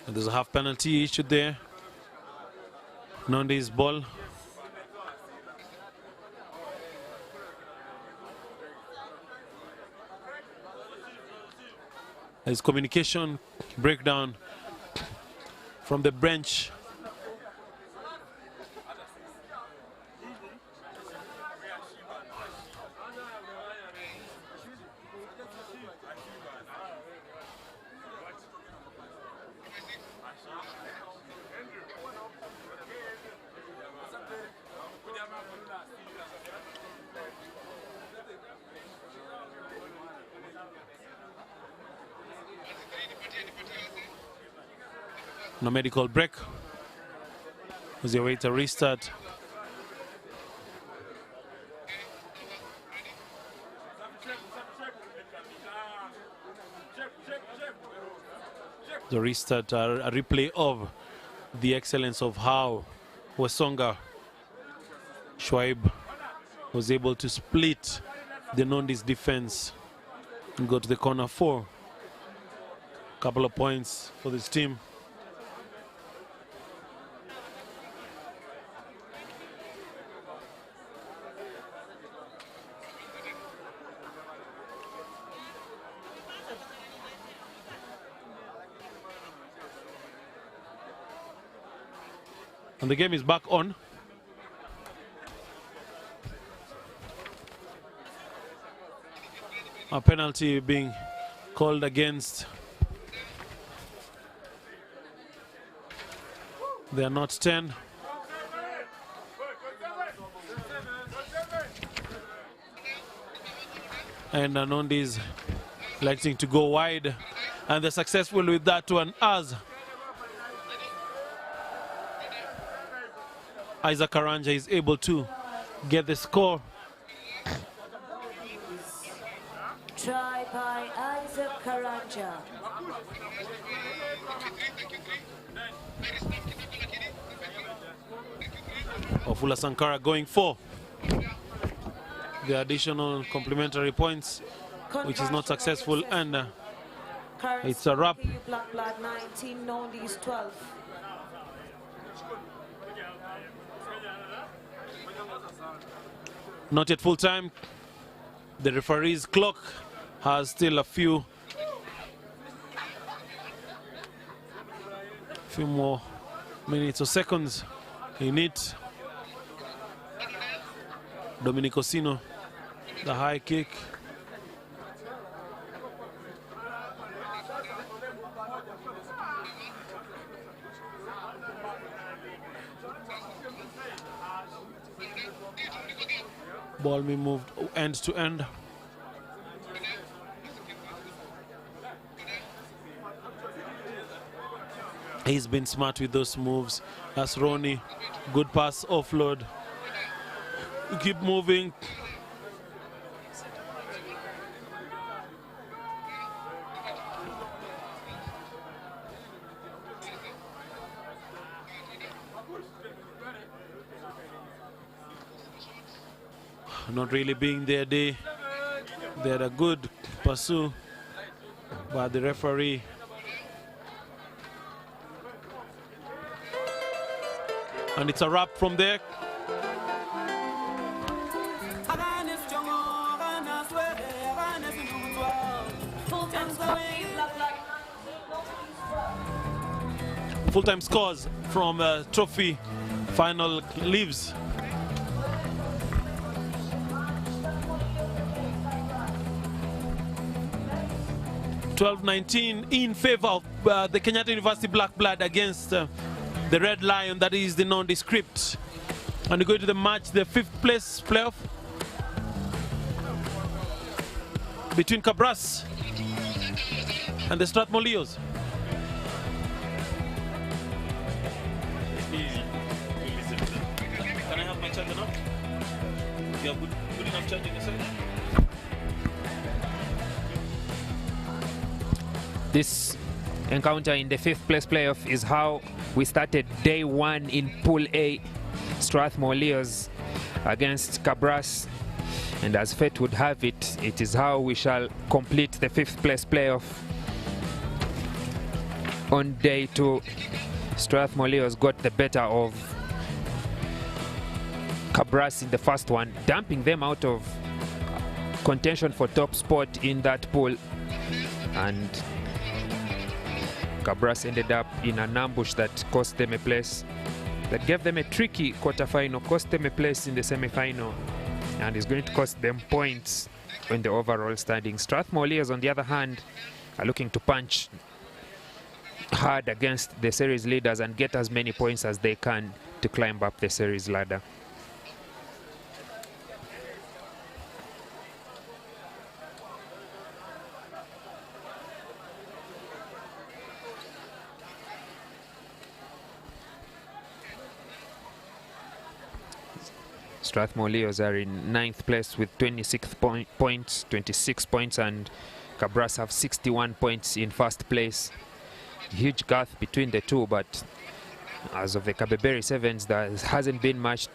And there's a half penalty issued there. Nondi's ball. There's communication breakdown from the bench. No medical break. As they await a restart. The restart, a replay of the excellence of how Wasonga Schweib was able to split the Nondi's defense and go to the corner for a couple of points for this team. And the game is back on. A penalty being called against. They are not 10. And Nandi is electing to go wide. And they're successful with that one as Isaac Karanja is able to get the score. Try by Isaac Karanja. Ofula Sankara going for the additional complementary points, which is not successful, and it's a wrap. Black Blood 19, Nondi's 12. Not yet full time. The referee's clock has still a few more minutes or seconds in it. Dominic Osino, the high kick. Ball being moved end to end. He's been smart with those moves. That's Ronnie. Good pass, offload. Keep moving. Not really being their day. They had a good pursue by the referee. And it's a wrap from there. Full-time scores from Trophy final leaves. (12-19) in favor of the Kenyatta University Black Blood against the Red Lion, that is the nondescript. And we go to the match, the 5th place playoff between Cabras and the Strathmore Leos. Can I have my charger now? You have good enough charging yourself? This encounter in the 5th place playoff is how we started day 1 in Pool A. Strathmore Leos against Cabras. And as fate would have it, it is how we shall complete the 5th place playoff. on day 2. Strathmore Leos got the better of Kabras in the first one, dumping them out of contention for top spot in that pool, and Kabras ended up in an ambush that cost them a place, that gave them a tricky quarterfinal, cost them a place in the semi-final, and is going to cost them points in the overall standings. Strathmore Leos, on the other hand, are looking to punch hard against the series leaders and get as many points as they can to climb up the series ladder. Strathmore Leos are in 9th place with 26 points, and Kabras have 61 points in first place. Huge gap between the two, but as of the Kabeberi Sevens, there hasn't been much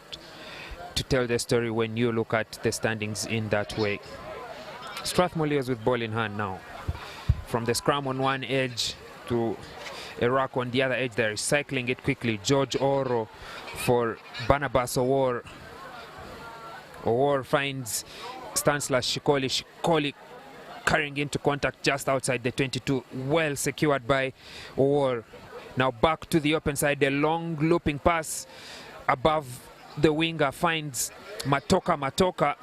to tell the story when you look at the standings in that way. Strathmore Leos with ball in hand now. From the scrum on one edge to a ruck on the other edge, they're recycling it quickly. George Oro for Barnabas Owor. Owor finds Stanislas Shikoli. Shikoli carrying into contact just outside the 22. Well secured by Owor. Now back to the open side. A long looping pass above the winger finds Matoka.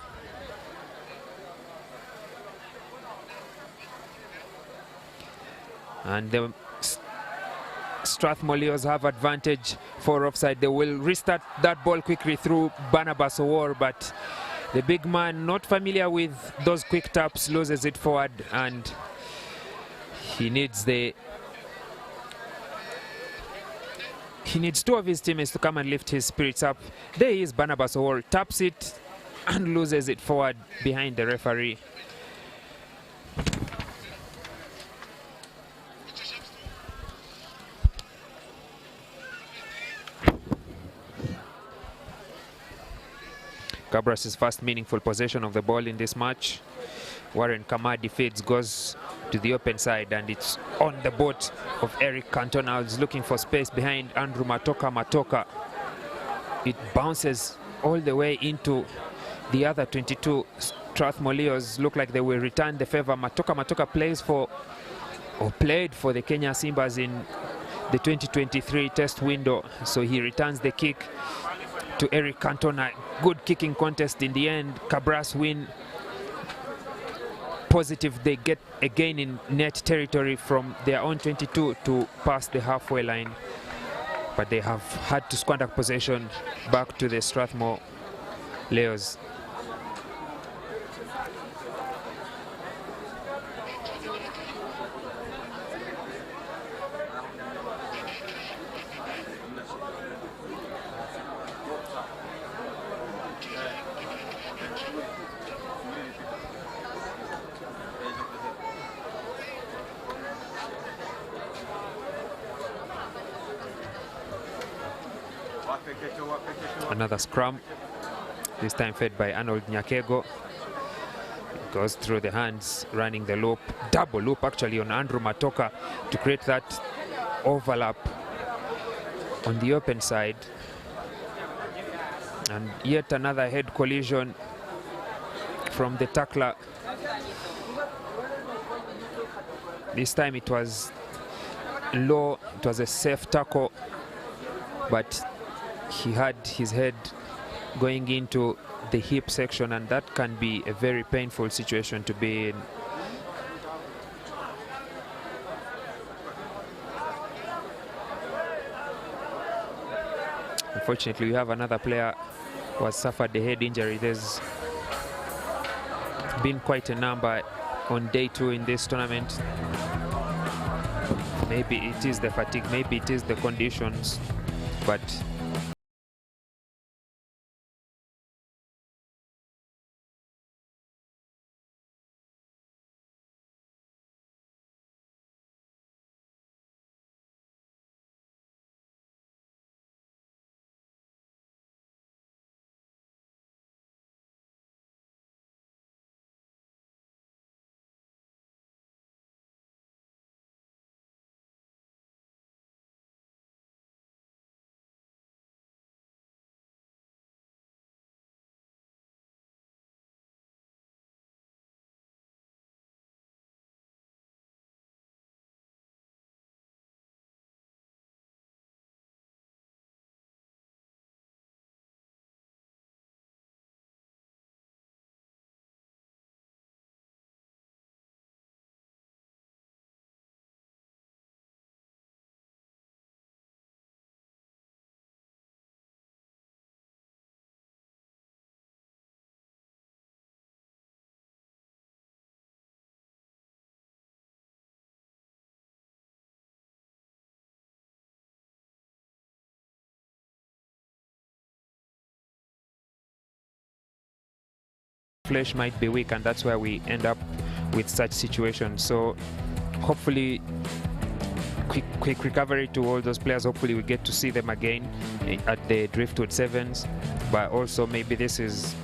And the Strathmore Leos have advantage for offside. They will restart that ball quickly through Barnabas Owor, but the big man, not familiar with those quick taps, loses it forward, and he needs two of his teammates to come and lift his spirits up. There he is, Barnabas Owor, taps it and loses it forward behind the referee. Kabras' first meaningful possession of the ball in this match. Warren Kamadi feeds, goes to the open side, and it's on the boat of Eric Cantona, who's looking for space behind Andrew Matoka. It bounces all the way into the other 22. Strathmore Leos look like they will return the favor. Matoka played for the Kenya Simbas in the 2023 test window, so he returns the kick to Eric Cantona. Good kicking contest in the end. Kabras win. Positive they get again in net territory from their own 22 to pass the halfway line, but they have had to squander possession back to the Strathmore Leos. Another scrum, this time fed by Arnold Nyakego. It goes through the hands, running the loop, double loop actually on Andrew Matoka to create that overlap on the open side. And yet another head collision from the tackler. This time it was low, it was a safe tackle, but he had his head going into the hip section, and that can be a very painful situation to be in. Unfortunately, we have another player who has suffered a head injury. There's been quite a number on day 2 in this tournament. Maybe it is the fatigue, maybe it is the conditions, but flesh might be weak, and that's where we end up with such situations. So hopefully quick recovery to all those players. Hopefully we get to see them again at the Driftwood Sevens, but also maybe this is,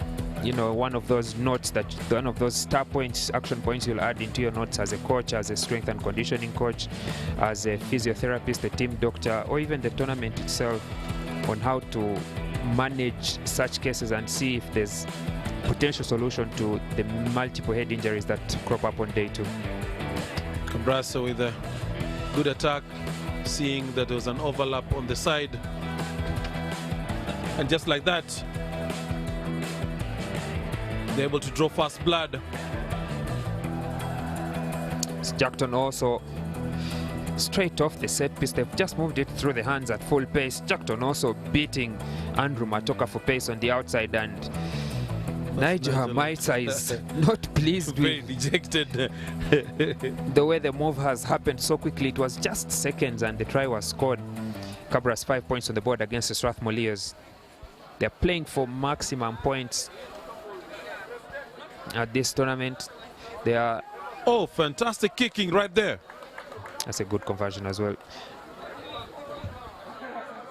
you know, one of those notes, that one of those star points, action points you'll add into your notes as a coach, as a strength and conditioning coach, as a physiotherapist, a team doctor, or even the tournament itself, on how to manage such cases and see if there's potential solution to the multiple head injuries that crop up on day 2. Cabrasa with a good attack, seeing that there was an overlap on the side, and just like that they're able to draw fast blood. Jackton also straight off the set piece, they've just moved it through the hands at full pace. Jackton also beating Andrew Matoka for pace on the outside, and Nigel Maitsa is not pleased very with dejected. the way the move has happened so quickly. It was just seconds and the try was scored. Cabras 5 points on the board against the Strathmore Leos. They're playing for maximum points at this tournament. They are... Oh, fantastic kicking right there. That's a good conversion as well.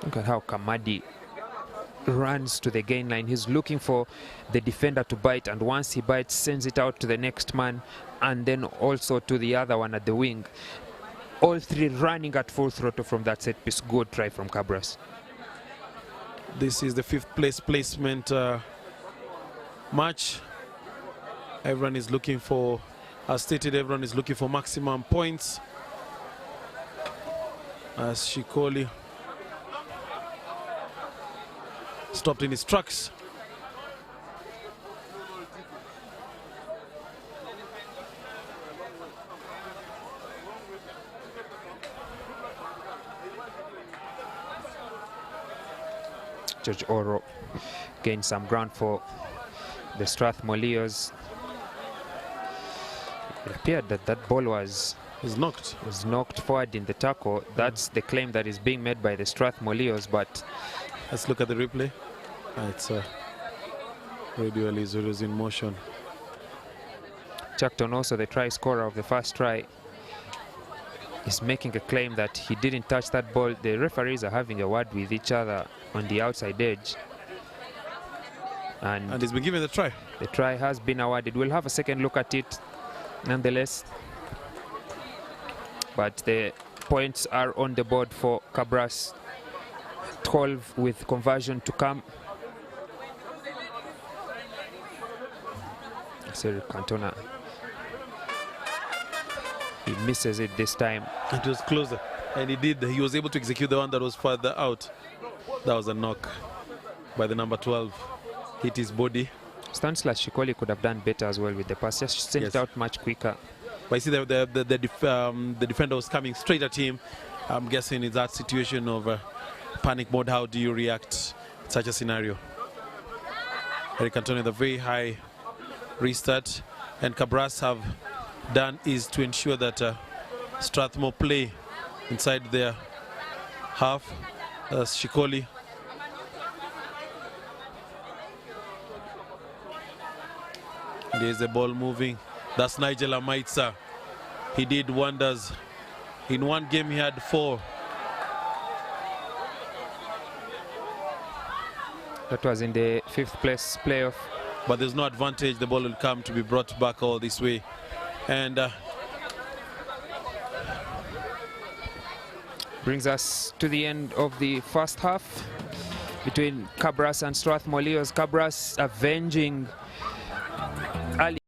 Look at how Kamadi runs to the gain line. He's looking for the defender to bite, and once he bites, sends it out to the next man, and then also to the other one at the wing. All three running at full throttle from that set piece. Good try from Cabras. This is the 5th place placement match. Everyone is looking for, as stated, everyone is looking for maximum points. As Shikoli stopped in his tracks. George Oro gained some ground for the Strathmore Leos. It appeared that that ball was knocked forward in the tackle. That's the claim that is being made by the Strathmore Leos, but let's look at the replay. It's Radio is in motion. Jackton, also the try scorer of the first try, is making a claim that he didn't touch that ball. The referees are having a word with each other on the outside edge. And he's been given the try. The try has been awarded. We'll have a second look at it nonetheless. But the points are on the board for Cabras. 12 with conversion to come. Cyril Cantona, he misses it this time. It was closer, and he was able to execute the one that was further out. That was a knock by the number 12. Hit his body. Stanislas Shikoli could have done better as well with the pass. Just sent it out much quicker. But you see, the defender was coming straight at him. I'm guessing in that situation of panic mode, how do you react in such a scenario? Eric Antonio, the very high restart, and Cabras have done is to ensure that Strathmore play inside their half. Shikoli. There's the ball moving. That's Nigel Amaitsa. He did wonders. In one game he had 4. That was in the 5th place playoff. But there's no advantage. The ball will come to be brought back all this way. And brings us to the end of the first half between Cabras and Strathmore Leos. Cabras avenging early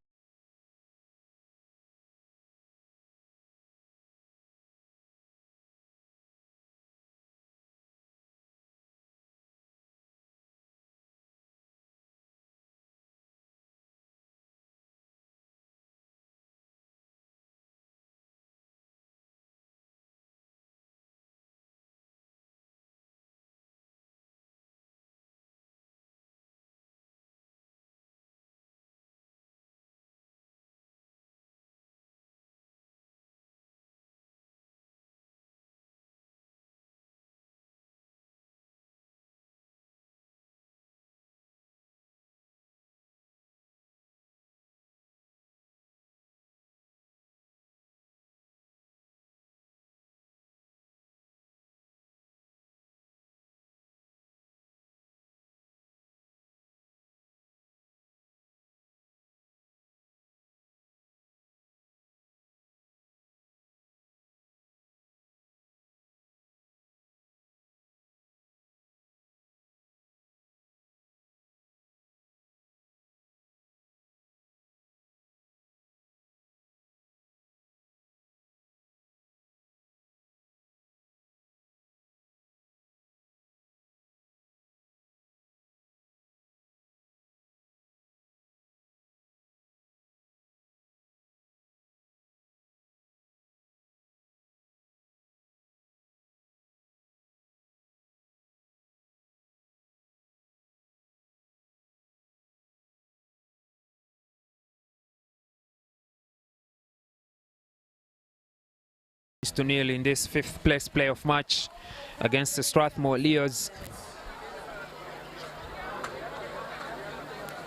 2-0 in this 5th place playoff match against the Strathmore Leos.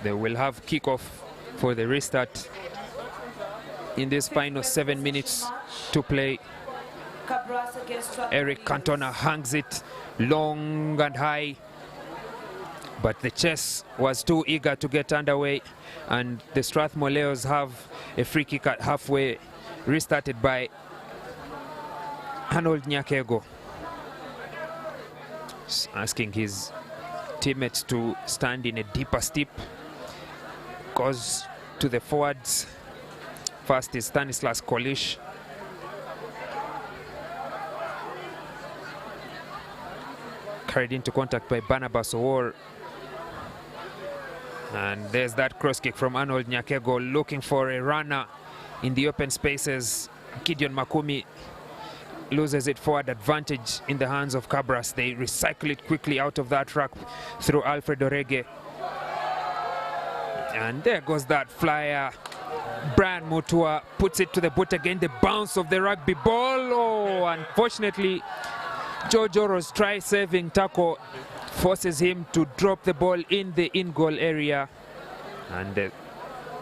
They will have kickoff for the restart in this final 7 minutes to play. Eric Cantona hangs it long and high, but the chase was too eager to get underway, and the Strathmore Leos have a free kick at halfway, restarted by Arnold Nyakego, asking his teammates to stand in a deeper steep. Goes to the forwards. First is Stanislas Kolish. Carried into contact by Barnabas Owor. And there's that cross kick from Arnold Nyakego, looking for a runner in the open spaces. Gideon Makumi loses it, forward advantage in the hands of Cabras. They recycle it quickly out of that ruck through Alfred Orege. And there goes that flyer. Brian Mutua puts it to the boot again. The bounce of the rugby ball. Oh, unfortunately, George Oro's try-saving tackle forces him to drop the ball in the in-goal area. And the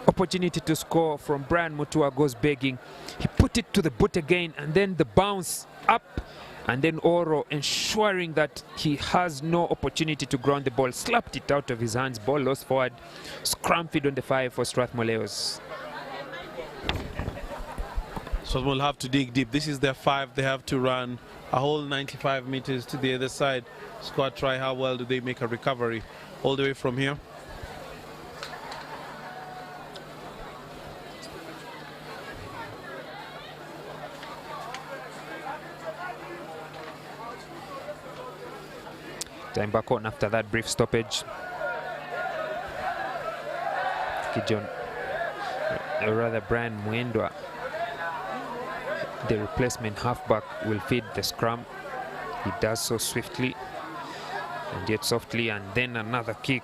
opportunity to score from Brian Mutua goes begging. He put it to the boot again, and then the bounce up, and then Oro, ensuring that he has no opportunity to ground the ball, slapped it out of his hands. Ball lost forward. Scrum feed on the 5 for Strathmore Leos. Strathmore will have to dig deep. This is their 5. They have to run a whole 95 meters to the other side. Squad try, how well do they make a recovery all the way from here? Time back on after that brief stoppage. Gideon, or rather Brian Mwendwa, the replacement halfback, will feed the scrum. He does so swiftly and yet softly, and then another kick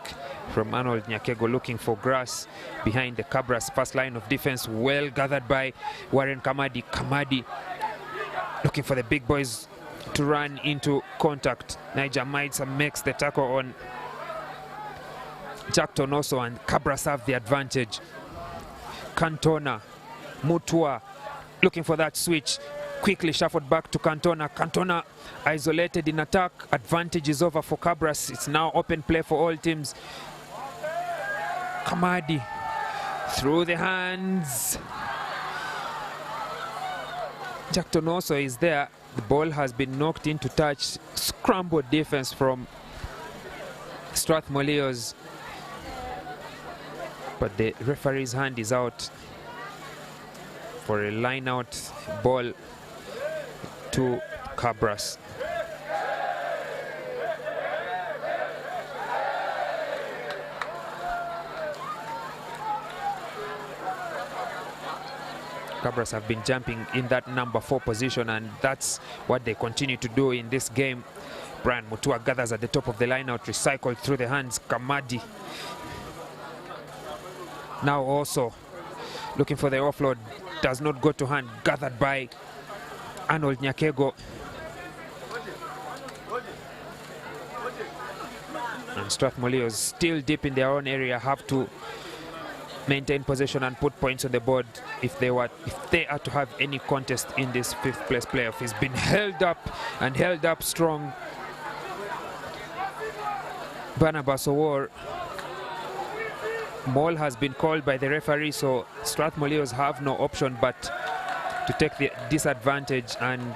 from Arnold Nyakego, looking for grass behind the Cabras' first line of defense, well gathered by Warren Kamadi. Kamadi looking for the big boys to run into contact. Niger Maitza makes the tackle on Jack Tonoso, and Cabras have the advantage. Cantona, Mutua looking for that switch, quickly shuffled back to Cantona. Cantona isolated in attack. Advantage is over for Cabras. It's now open play for all teams. Kamadi through the hands. Jack Tonoso is there. The ball has been knocked into touch. Scrambled defense from Strathmore Leos, but the referee's hand is out for a line-out ball to Cabras. Cabras have been jumping in that number 4 position, and that's what they continue to do in this game. Brian Mutua gathers at the top of the line out, recycled through the hands. Kamadi now also looking for the offload, does not go to hand, gathered by Arnold Nyakego. And Strathmore Leos, still deep in their own area, have to maintain possession and put points on the board if they are to have any contest in this 5th place playoff. He's been held up and held up strong. Barnabas Owor. Maul has been called by the referee, so Strathmore Leos have no option but to take the disadvantage, and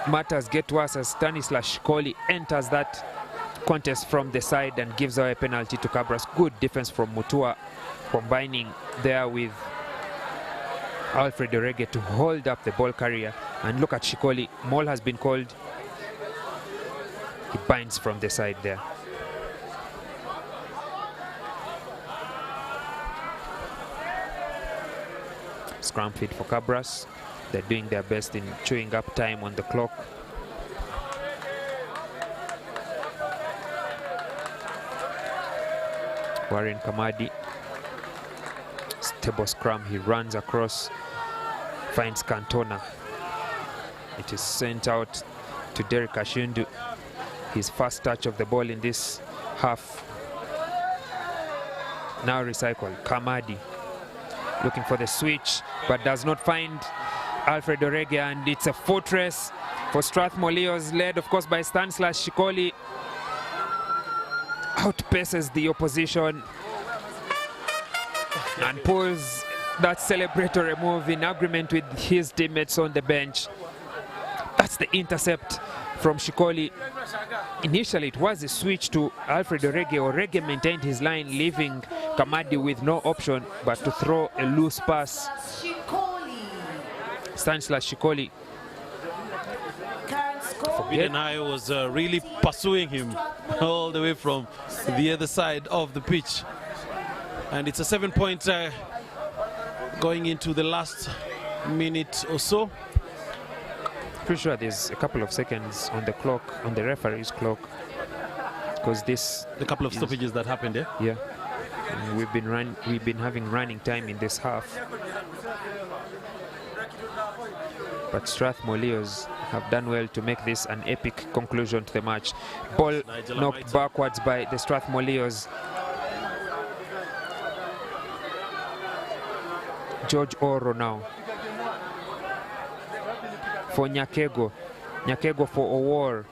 matters get worse as Stanislas Shikoli enters that contest from the side and gives away a penalty to Cabras. Good defense from Mutua, combining there with Alfred Orege to hold up the ball carrier. And look at Shikoli. Maul has been called. He binds from the side there. Scrum feed for Cabras. They're doing their best in chewing up time on the clock. Warren Kamadi, stable scrum, he runs across finds Cantona. It is sent out to Derek Ashundu. His first touch of the ball in this half. Now recycled. Kamadi looking for the switch, but does not find Alfred Orege, and it's a fortress for Strathmore Leos, led of course by Stanislas Shikoli. Outpaces the opposition and pulls that celebratory move in agreement with his teammates on the bench. That's the intercept from Shikoli. Initially it was a switch to Alfred Orege. Orege maintained his line, leaving Kamadi with no option but to throw a loose pass. Stanislas Shikoli. Bidenayo was really pursuing him all the way from the other side of the pitch. And it's a 7-point going into the last minute or so. Pretty sure there's a couple of seconds on the clock, on the referee's clock, because this the couple of stoppages that happened there. Yeah, and we've been having running time in this half. But Strathmore Leos have done well to make this an epic conclusion to the match. Ball knocked backwards by the Strathmore Leos. George Oro now for Nyakego. Nyakego for Owor.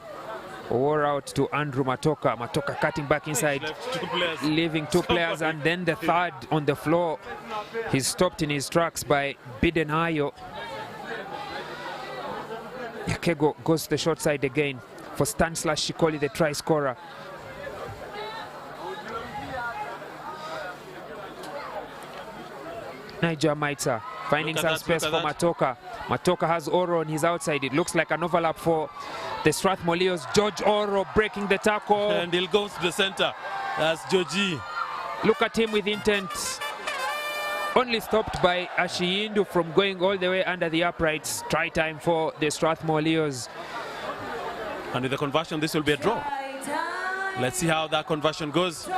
Owor out to Andrew Matoka. Matoka cutting back inside, leaving two players, and then the third on the floor. He's stopped in his tracks by Bidenayo. Nyakego goes to the short side again for Stanislas Shikoli, the try scorer. Niger Maitza finding some space for Matoka. Matoka has Oro on his outside. It looks like an overlap for the Strathmore Leos. George Oro breaking the tackle. And he'll go to the center. That's Georgie. Look at him with intent. Only stopped by Ashiyindu from going all the way under the uprights. Try time for the Strathmore Leos. And with the conversion, this will be a draw. Let's see how that conversion goes.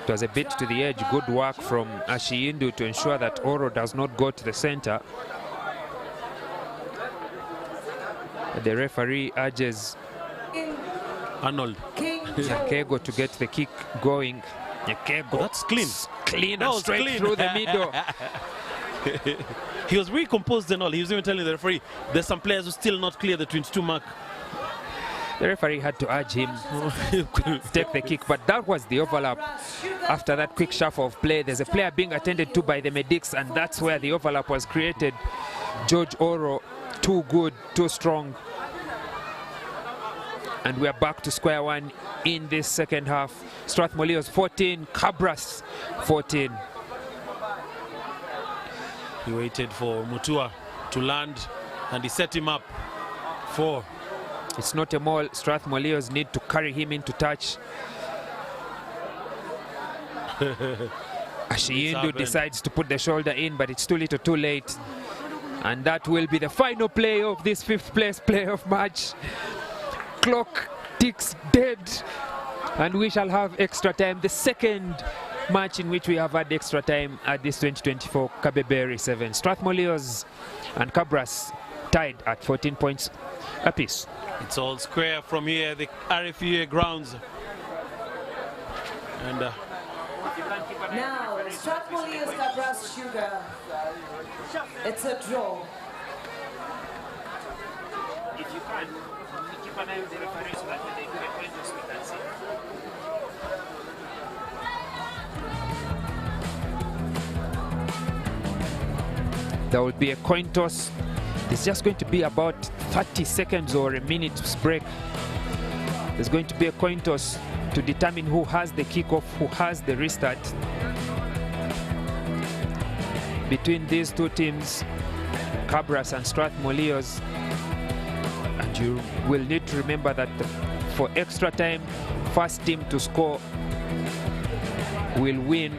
It was a bit to the edge. Good work from Ashiyindu to ensure that Oro does not go to the center. The referee urges Arnold Nyakego to get the kick going. Nyakego, that's clean. Clean and straight through the middle. He was really composed and all. He was even telling the referee there's some players who still not clear the 22 mark. The referee had to urge him to take the kick, but that was the overlap. After that quick shuffle of play, there's a player being attended to by the medics, and that's where the overlap was created. George Oro, too good, too strong. And we're back to square one in this second half. Strathmore Leos 14, Cabras 14. He waited for Mutua to land, and he set him up. 4. It's not a maul. Strathmore Leos need to carry him into touch. Ashiyindu decides to put the shoulder in, but it's too little too late. And that will be the final play of this 5th place playoff match. Clock ticks dead, and we shall have extra time. The second match in which we have had extra time at this 2024 Kabeberi 7. Strathmore Leos and Cabras tied at 14 points apiece. It's all square from here, the Rfuea grounds. And now, Strathmore Leos Cabras Sugar. It's a draw. If you can, keep an eye on the referee so that when they do the points, we can see. There will be a coin toss. It's just going to be about 30 seconds or a minute's break. There's going to be a coin toss to determine who has the kickoff, who has the restart. Between these two teams, Cabras and Strathmore Leos. And you will need to remember that for extra time, first team to score will win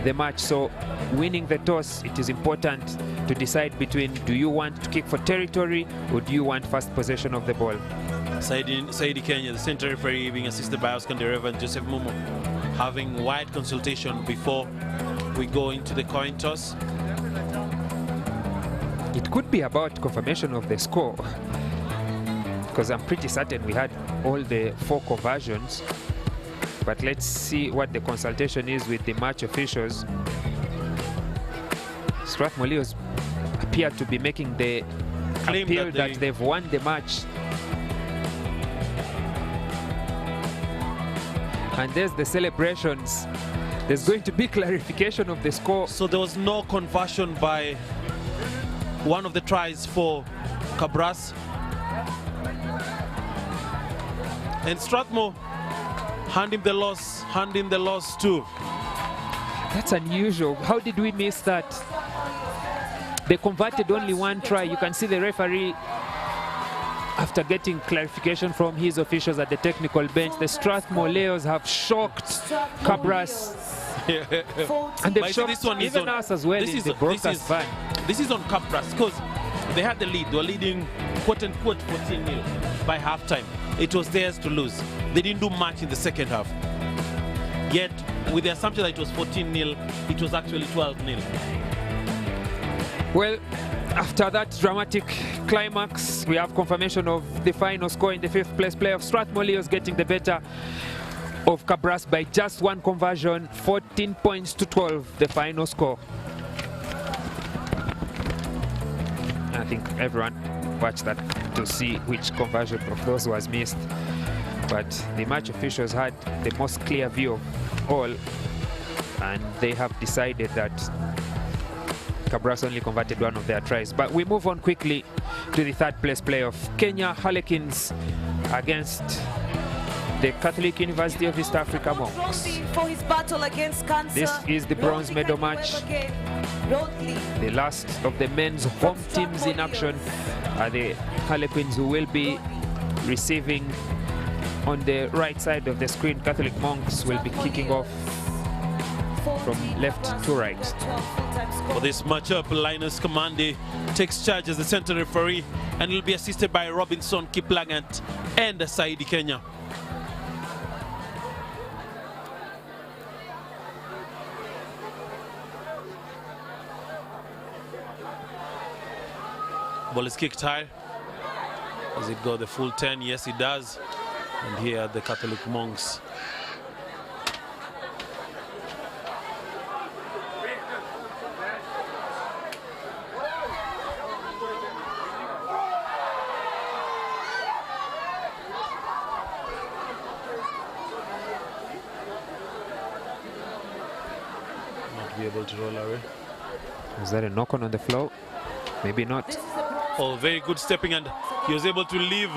the match. So winning the toss, it is important to decide between, do you want to kick for territory or do you want first possession of the ball? Saidi Kenya, the center referee, being assisted by Oscar Dereva and Joseph Mumo, having wide consultation before we go into the coin toss. It could be about confirmation of the score, because I'm pretty certain we had all the 4 conversions. But let's see what the consultation is with the match officials. Strathmore Leos appear to be making the Claim appeal that they've won the match. And there's the celebrations. There's going to be clarification of the score. So there was no conversion by one of the tries for Kabras. And Strathmore hand him the loss too. That's unusual. How did we miss that? They converted only 1 try. You can see the referee, after getting clarification from his officials at the technical bench, the Strathmore Leos have shocked Kabras. And they've shocked this one even us as well in the broadcast van. This is on Kabras because they had the lead. They were leading quote-unquote 14-0 by halftime. It was theirs to lose. They didn't do much in the second half. Yet, with the assumption that it was 14-0, it was actually 12-0. Well, after that dramatic climax, we have confirmation of the final score in the 5th place playoff. Strathmore Leos getting the better of Kabras by just 1 conversion, 14 points to 12, the final score. I think everyone watched that to see which conversion of those was missed. But the match officials had the most clear view of all, and they have decided that Kabras only converted 1 of their tries. But we move on quickly to the 3rd place playoff. Kenya Harlequins against the Catholic University of East Africa Monks. For his battle against cancer. This is the bronze medal match. The last of the men's home teams in action are the Harlequins, who will be receiving on the right side of the screen. Catholic Monks will be kicking off from left to right. For this matchup, Linus Kamande takes charge as the center referee and will be assisted by Robinson Kiplagat and Saidi Kenya. Ball is kicked high. Does it go the full 10? Yes, it does. And here are the Catholic Monks. Not be able to roll away. Was that a knock on the floor? Maybe not. Oh, very good stepping, and he was able to leave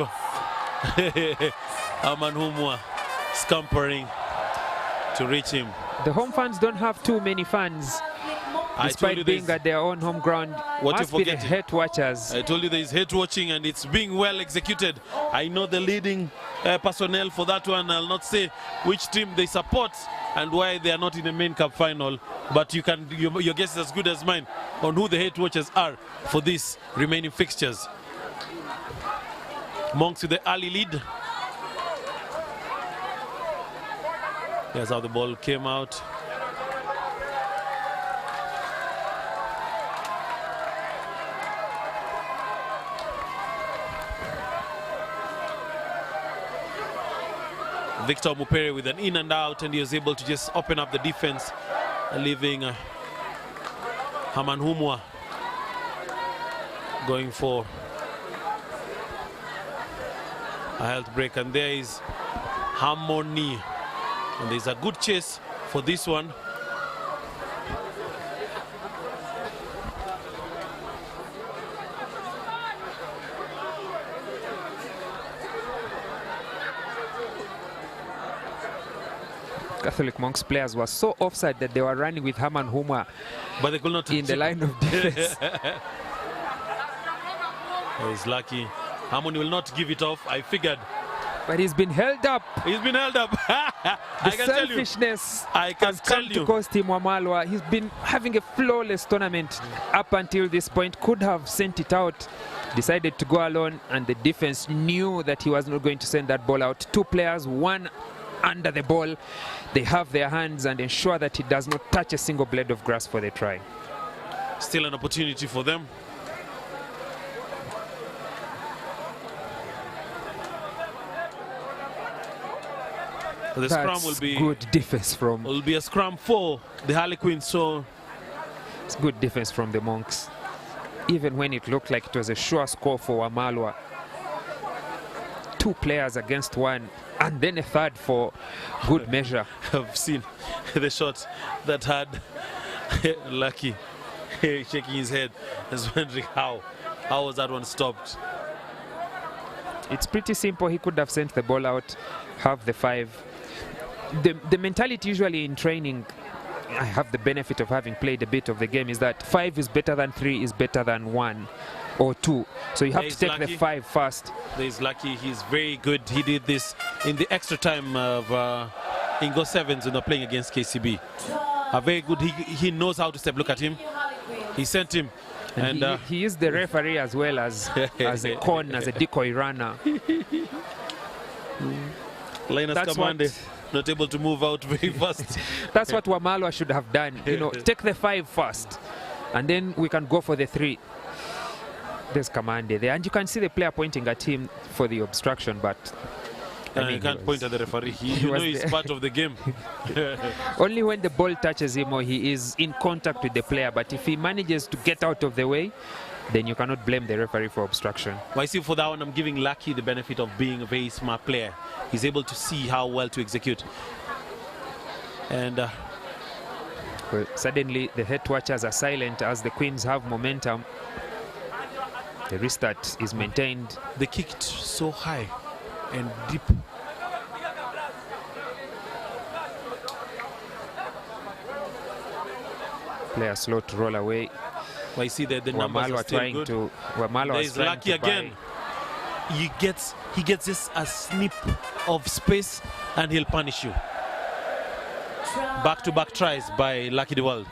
Amanhumwa scampering to reach him. The home fans don't have too many fans, despite being at their own home ground. What Must you be the forgetting? hate watchers. I told you there is hate watching, and it's being well executed. I know the leading personnel for that one. I'll not say which team they support and why they are not in the main cup final, but you can, your guess is as good as mine on who the hate watchers are for these remaining fixtures. Monks with the early lead. Here's how the ball came out. Victor Mupere with an in and out, and he was able to just open up the defense, leaving Haman Humwa going for a health break. And there is Harmony, and there's a good chase for this one. Catholic Monks players were so offside that they were running with Haman Humwa, but they could not in the line of defense. He's lucky. Harmony will not give it off, I figured. But he's been held up. He's been held up. The selfishness has come to cost him Wamalwa. He's been having a flawless tournament up until this point. Could have sent it out. Decided to go alone, and the defense knew that he was not going to send that ball out. 2 players, 1 under the ball. They have their hands and ensure that it does not touch a single blade of grass for the try. Still an opportunity for them. The scrum will be good defense from. Will be a scrum for the Harlequins. So it's good defense from the Monks. Even when it looked like it was a sure score for Wamalwa. 2 players against 1, and then a third for good measure. I've seen the shot that had Lucky shaking his head, is wondering how was that one stopped. It's pretty simple. He could have sent the ball out, have the 5. The mentality usually in training, I have the benefit of having played a bit of the game, is that 5 is better than 3 is better than 1 or 2. So you have to take the 5 first. There's Lucky. He's very good. He did this in the extra time of Ingo Sevens when they're playing against KCB. Very good. He knows how to step. Look at him. He sent him. And he is the referee as well as a con, as a decoy runner. Linus Kamande not able to move out very fast. That's what Wamalwa should have done. You know, take the 5 first, and then we can go for the 3. There's Kamande there, and you can see the player pointing at him for the obstruction, but you can't point at the referee. He's part of the game. Only when the ball touches him or he is in contact with the player, but if he manages to get out of the way, then you cannot blame the referee for obstruction. Well, I see for that one, I'm giving Lucky the benefit of being a very smart player. He's able to see how well to execute. And well, suddenly the head watchers are silent as the Queens have momentum. The restart is maintained. They kicked so high and deep. Player slow to roll away. Well, I see that the numbers are still trying good. to. Wamalwa is Lucky again. He gets just a snip of space and he'll punish you. Back-to-back tries by Lucky the World.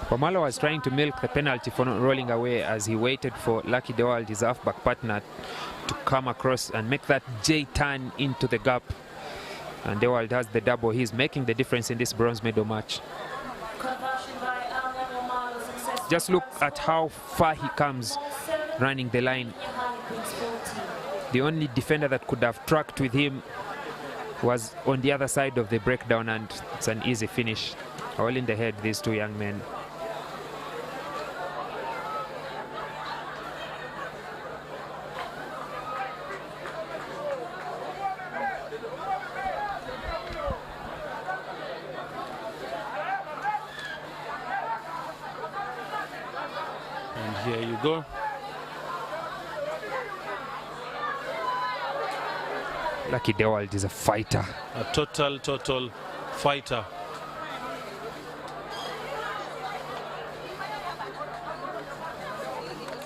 Wamalwa was trying to milk the penalty for not rolling away as he waited for Lucky the World, his halfback partner, to come across and make that J turn into the gap. And the World has the double. He's making the difference in this bronze medal match. Just look at how far he comes running the line. The only defender that could have tracked with him was on the other side of the breakdown, and it's an easy finish. All in the head, these 2 young men. And here you go. Lucky the World is a fighter. A total fighter.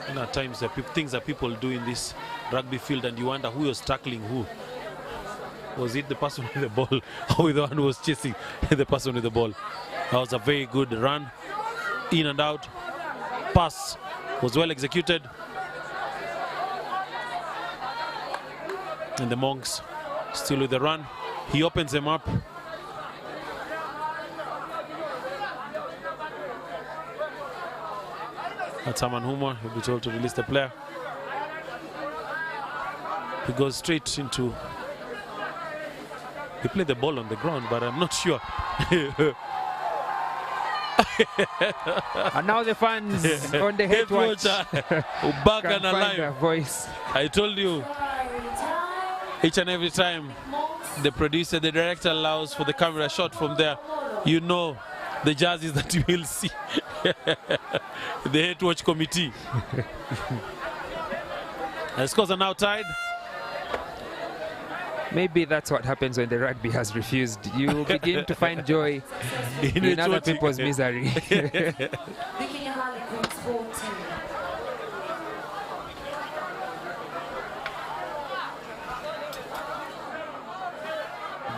And at times there are things that people do in this rugby field and you wonder who was tackling who. Was it the person with the ball or the one who was chasing the person with the ball? That was a very good run. In and out. Pass was well executed. And the Monks still with the run. He opens them up. That's Aman Humor. He'll be told to release the player. He goes straight into... He played the ball on the ground, but I'm not sure. And now the fans on the head watch back and alive. Voice. I told you, each and every time the producer, the director allows for the camera shot from there, you know the jerseys that you will see. The head watch committee. The scores are now tied. Maybe that's what happens when the rugby has refused. You begin to find joy in other people's misery.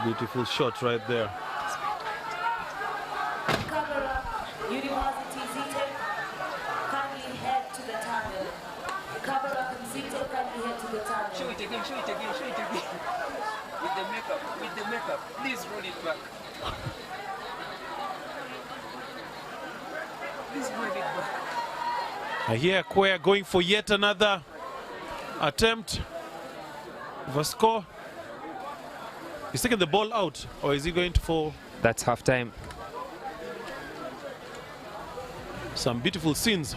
Beautiful shot right there. Show it again. With the makeup, please roll it back. Please roll it back. Here Rfuea going for yet another attempt of a score. He's taking the ball out, or is he going for That's half-time. some beautiful scenes?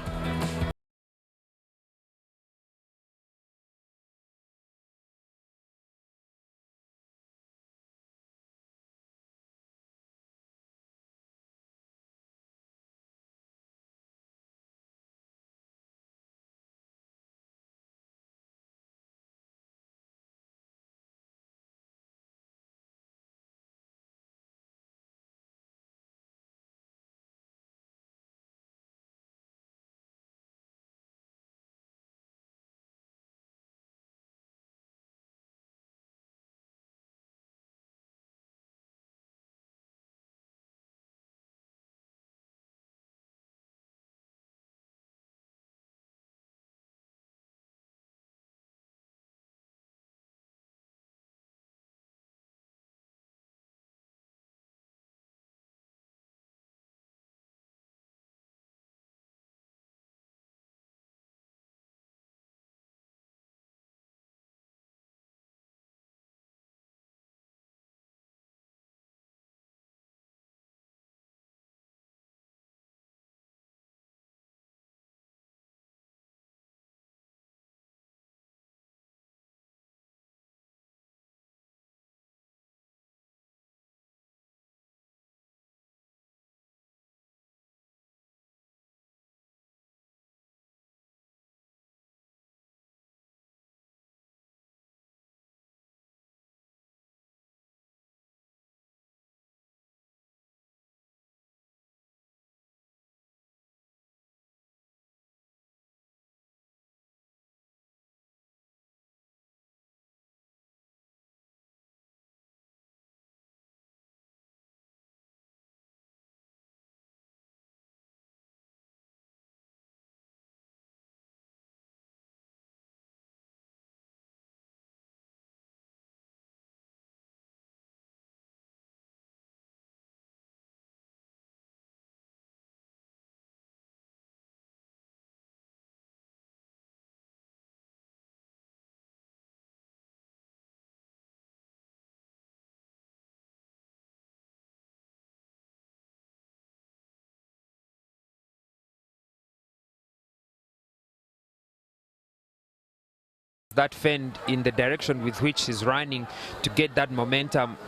That fend in the direction with which he's running to get that momentum.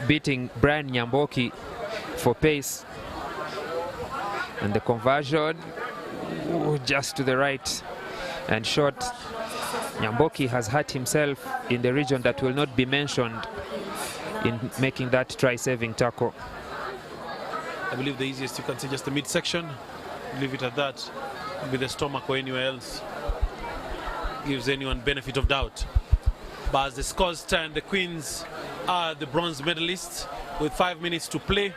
Beating Brian Nyamboki for pace. And the conversion just to the right and short. Nyamboki has hurt himself in the region that will not be mentioned in making that try-saving tackle. I believe the easiest you can see just the midsection. Leave it at that. With the stomach or anywhere else. Gives anyone benefit of doubt. But as the scores stand, the Queens are the bronze medalists with 5 minutes to play.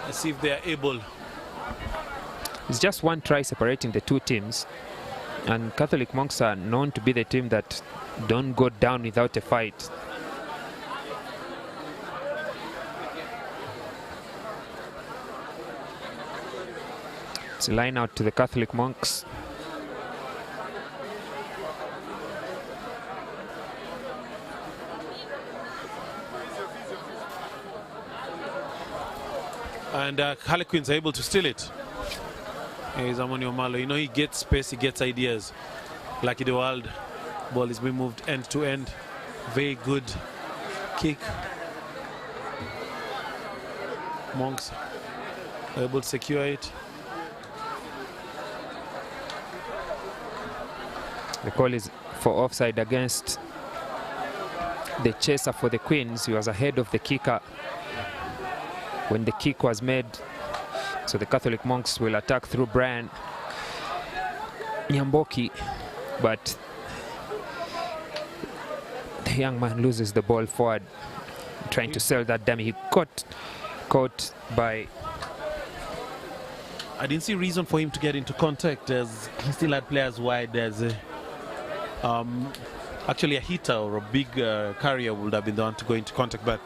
Let's see if they are able. It's just one try separating the two teams. And Catholic Monks are known to be the team that don't go down without a fight. It's a line out to the Catholic Monks. And Harlequins are able to steal it. Here's Amonio Malo. You know, he gets space, he gets ideas. Lucky the world. Ball is being moved end to end. Very good kick. Monks are able to secure it. The call is for offside against the chaser for the Queens. He was ahead of the kicker when the kick was made. So the Catholic Monks will attack through Brian Nyamboki, but the young man loses the ball forward, trying to sell that dummy. He got caught by... I didn't see reason for him to get into contact, as he still had players wide. There's actually a hitter or a big carrier would have been the one to go into contact, but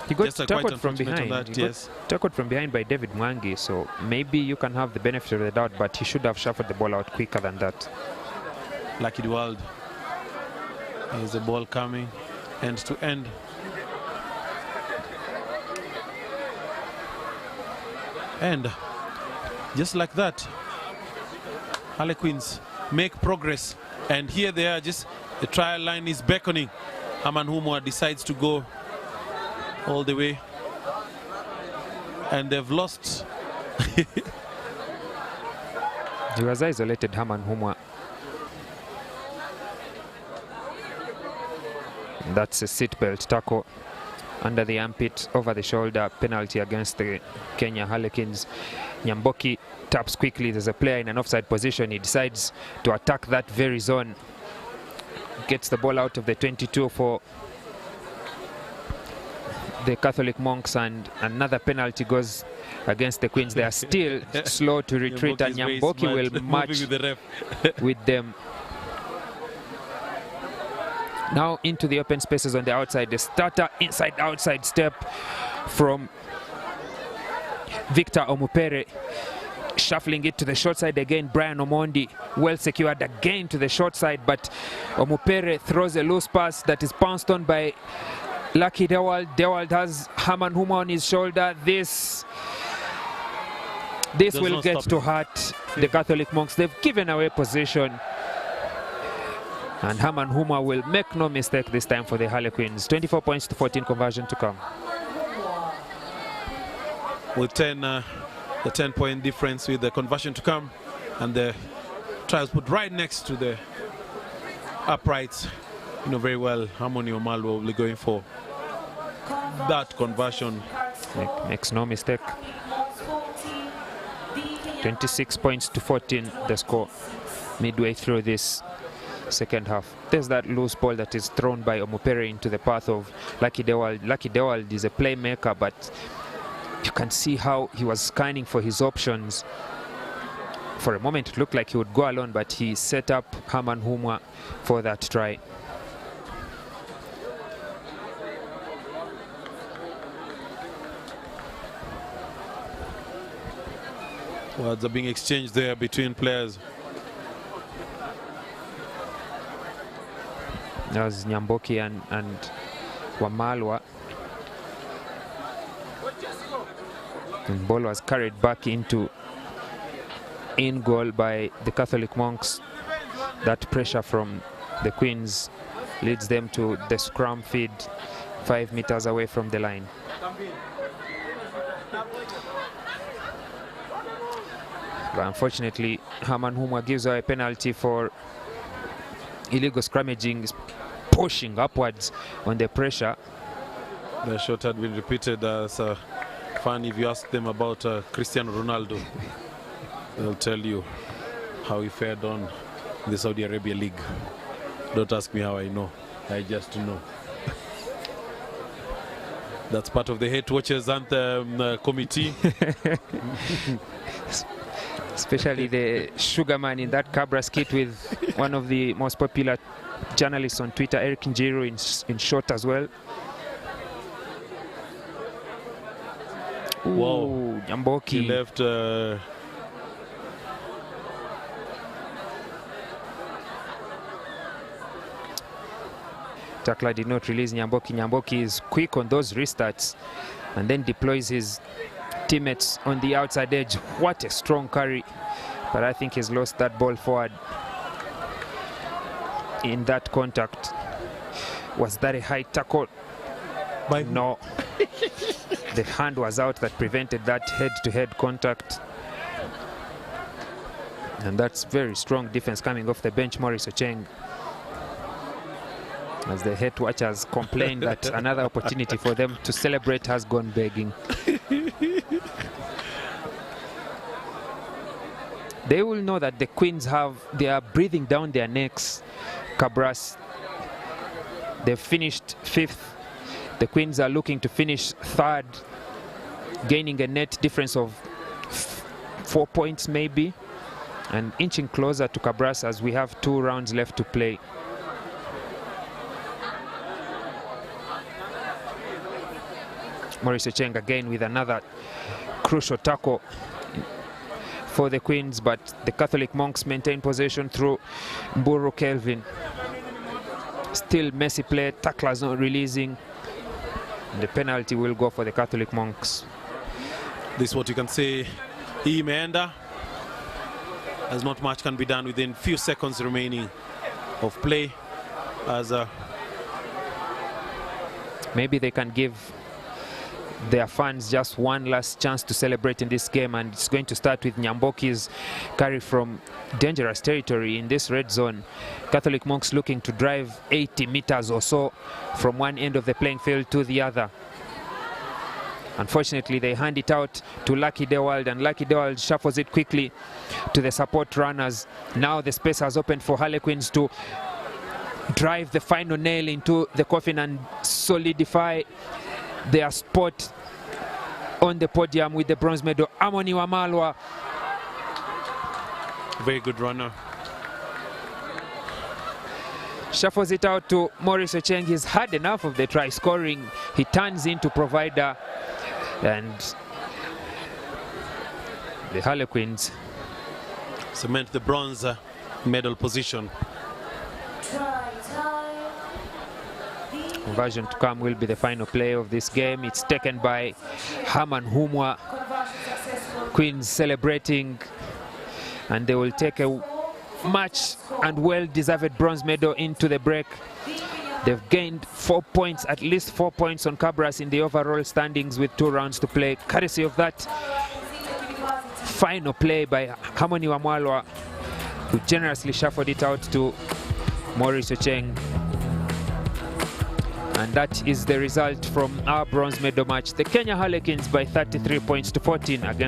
he got just tackled from behind. That, he got tackled from behind by David Mwangi, so maybe you can have the benefit of the doubt, but he should have shuffled the ball out quicker than that. Lucky the world. There's the ball coming end to end. And just like that, Harlequins make progress. And here they are, just the trial line is beckoning. Haman Humwa decides to go all the way. And they've lost. He was isolated, Haman Humwa. That's a seatbelt tackle under the armpit, over the shoulder, penalty against the Kenya Harlequins. Nyamboki taps quickly. There's a player in an offside position. He decides to attack that very zone. Gets the ball out of the 22 for the Catholic Monks, and another penalty goes against the Queens. They are still slow to retreat, and Nyamboki will match with them. Now into the open spaces on the outside. The starter inside-outside step from Victor Omupere. Shuffling it to the short side again. Brian Omondi well secured again to the short side, but Omupere throws a loose pass that is pounced on by Lucky Dewald. Dewald has Haman Humwa on his shoulder. This will get to hurt the Catholic Monks. They've given away possession. And Haman Humwa will make no mistake this time for the Harlequins. 24 points to 14, conversion to come. With the 10-point difference with the conversion to come, and the trials put right next to the uprights. You know very well Harmony Omal will be going for that conversion. Makes no mistake. 26 points to 14 the score midway through this second half. There's that loose ball that is thrown by Omupere into the path of Lucky Dewald. Lucky Dewald is a playmaker, but you can see how he was scanning for his options. For a moment it looked like he would go alone, but he set up Haman Humwa for that try. Words are being exchanged there between players. That was Nyamboki and Wamalwa. And the ball was carried back into in goal by the Catholic Monks. That pressure from the Queens leads them to the scrum feed 5 meters away from the line. But unfortunately, Haman Humwa gives away a penalty for illegal scrummaging, pushing upwards on the pressure. The shot had been repeated as fun. If you ask them about Cristiano Ronaldo, they'll tell you how he fared on the Saudi Arabia League. Don't ask me how I know, I just know. That's part of the Hate Watchers Anthem committee. Especially the Sugarman in that Cabra skit with one of the most popular journalists on Twitter, Eric Njiru, in short as well. Wow, Nyamboki. He left Tackler did not release Nyamboki. Nyamboki is quick on those restarts and then deploys his teammates on the outside edge. What a strong carry, but I think he's lost that ball forward in that contact. Was that a high tackle? No. The hand was out that prevented that head-to-head contact. And that's very strong defense coming off the bench, Maurice Ocheng. As the Hate Watchers complain that another opportunity for them to celebrate has gone begging. They will know that the Queens they are breathing down their necks. Cabras, they've finished 5th. The Queens are looking to finish 3rd, gaining a net difference of 4 points maybe, and inching closer to Cabras as we have 2 rounds left to play. Maurice Ocheng again with another crucial tackle for the Queens, but the Catholic Monks maintain possession through Mburu Kelvin. Still messy play, tacklers not releasing. And the penalty will go for the Catholic Monks. This is what you can say. Imeenda, as not much can be done within few seconds remaining of play. As maybe they can give their fans just one last chance to celebrate in this game, and it's going to start with Nyamboki's carry from dangerous territory in this red zone. Catholic Monks looking to drive 80 meters or so from one end of the playing field to the other. Unfortunately, they hand it out to Lucky Dewald, and Lucky Dewald shuffles it quickly to the support runners. Now the space has opened for Harlequins to drive the final nail into the coffin and solidify their spot on the podium with the bronze medal. Amoni Wamalwa. very good runner. Shuffles it out to Maurice Ocheng. He's had enough of the try scoring. He turns into provider, and the Harlequins Cement the bronze medal position. Conversion to come will be the final play of this game. It's taken by Herman Humwa. Queens celebrating, and they will take a much and well-deserved bronze medal into the break. They've gained 4 points, at least 4 points on Cabras in the overall standings with 2 rounds to play, courtesy of that final play by Harmony Wamwalwa, who generously shuffled it out to Maurice Ocheng. And that is the result from our bronze medal match. The Kenya Harlequins by 33 points to 14 against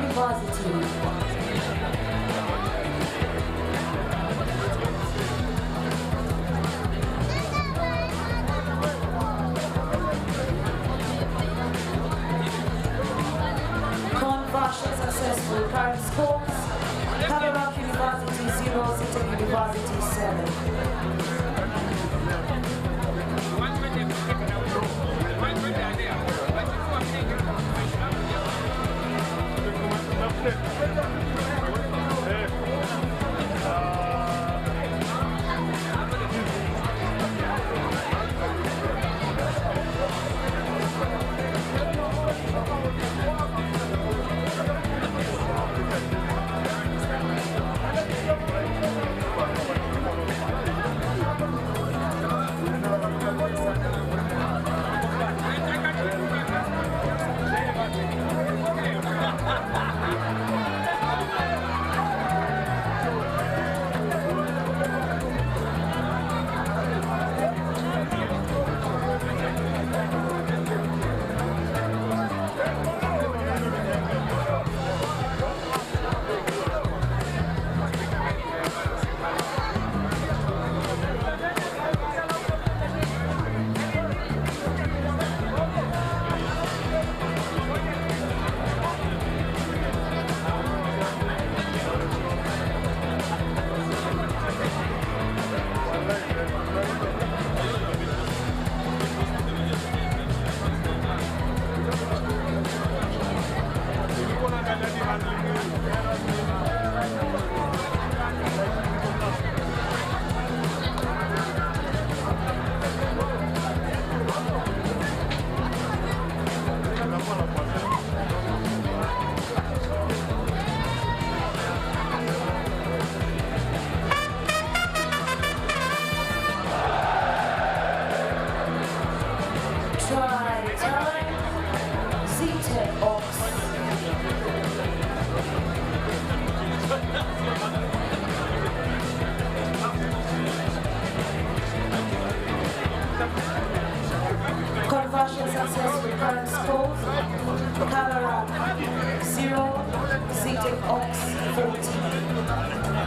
University. Conversion successful. Current scores: Kabeberi University 0, City University 7. Conversion successful. Current scores: Kabeberi 0, City Ox 14.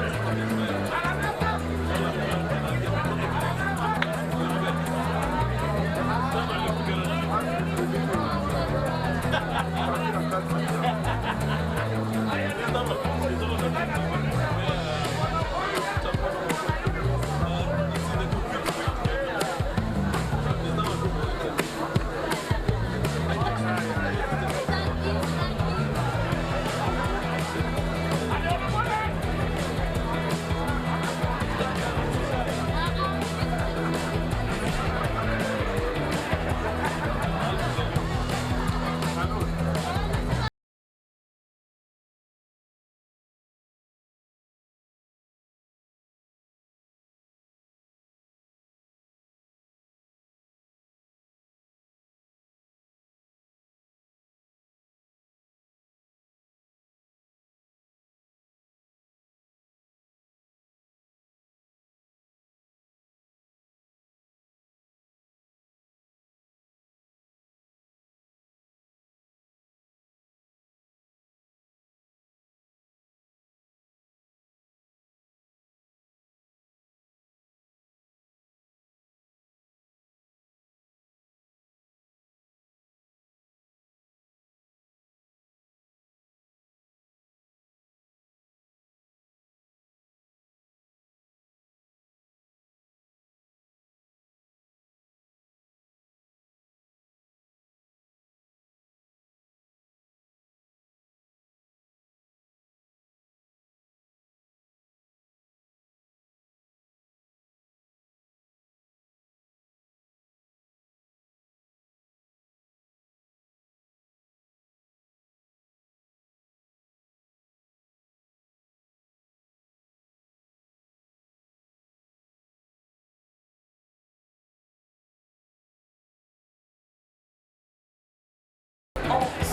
Ox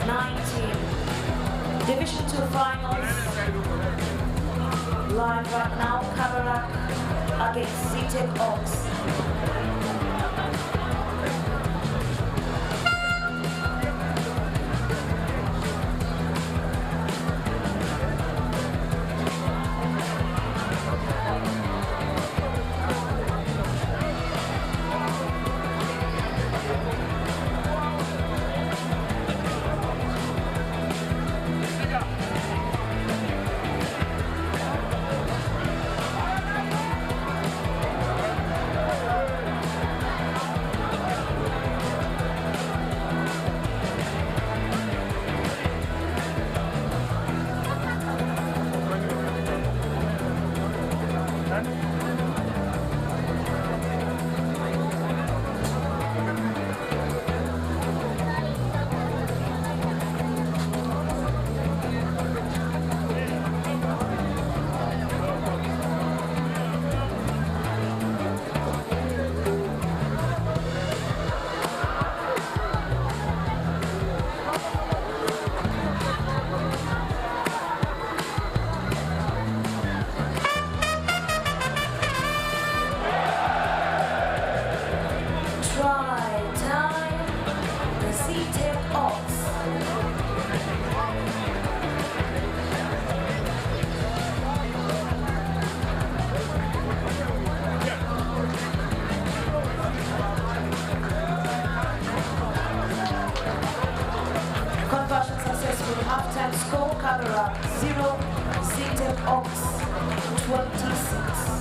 19. Division 2 finals. Live right now, Kabeberi against City Ox. Halftime score, Kabeberi 0, Seated Ox 26.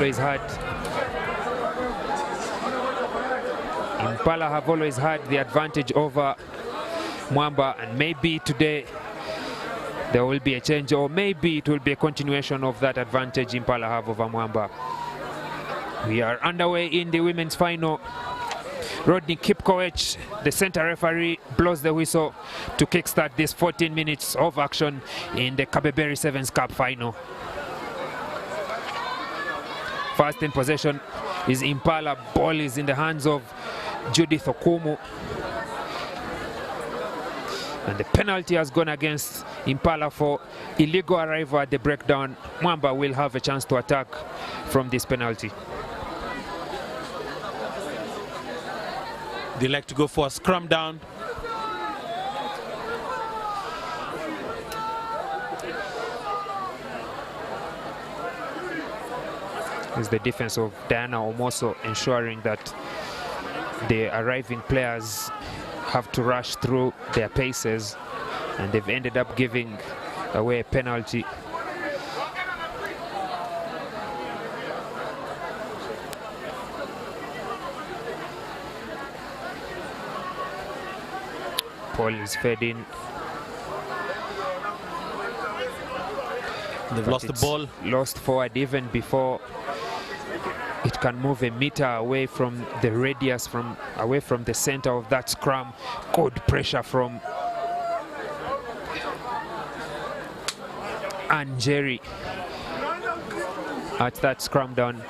always had Impala have always had the advantage over Mwamba, and maybe today there will be a change, or maybe it will be a continuation of that advantage Impala have over Mwamba. We are underway in the women's final. Rodney Kipkoech, the center referee, blows the whistle to kickstart this 14 minutes of action in the Kabeberi Sevens Cup final. First in possession is Impala. Ball is in the hands of Judith Okumu. And the penalty has gone against Impala for illegal arrival at the breakdown. Mwamba will have a chance to attack from this penalty. They like to go for a scrum down. It's the defense of Diana Omoso ensuring that the arriving players have to rush through their paces, and they've ended up giving away a penalty. Paul is fed in. They've lost the ball. Lost forward even before it can move a meter away from the radius, away from the center of that scrum. Good pressure from Anjeri at that scrum down.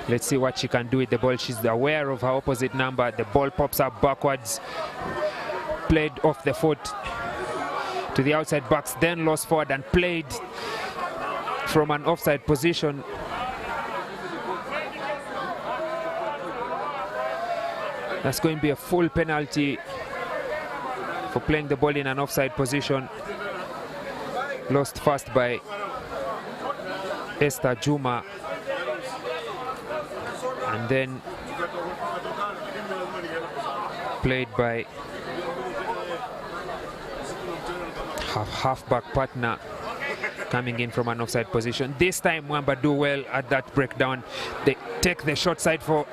Let's see what she can do with the ball. She's aware of her opposite number. The ball pops up backwards, played off the foot to the outside backs, then lost forward and played from an offside position. That's going to be a full penalty for playing the ball in an offside position. Lost first by Esther Juma, and then played by her halfback partner coming in from an offside position. This time Mwamba do well at that breakdown. They take the short side for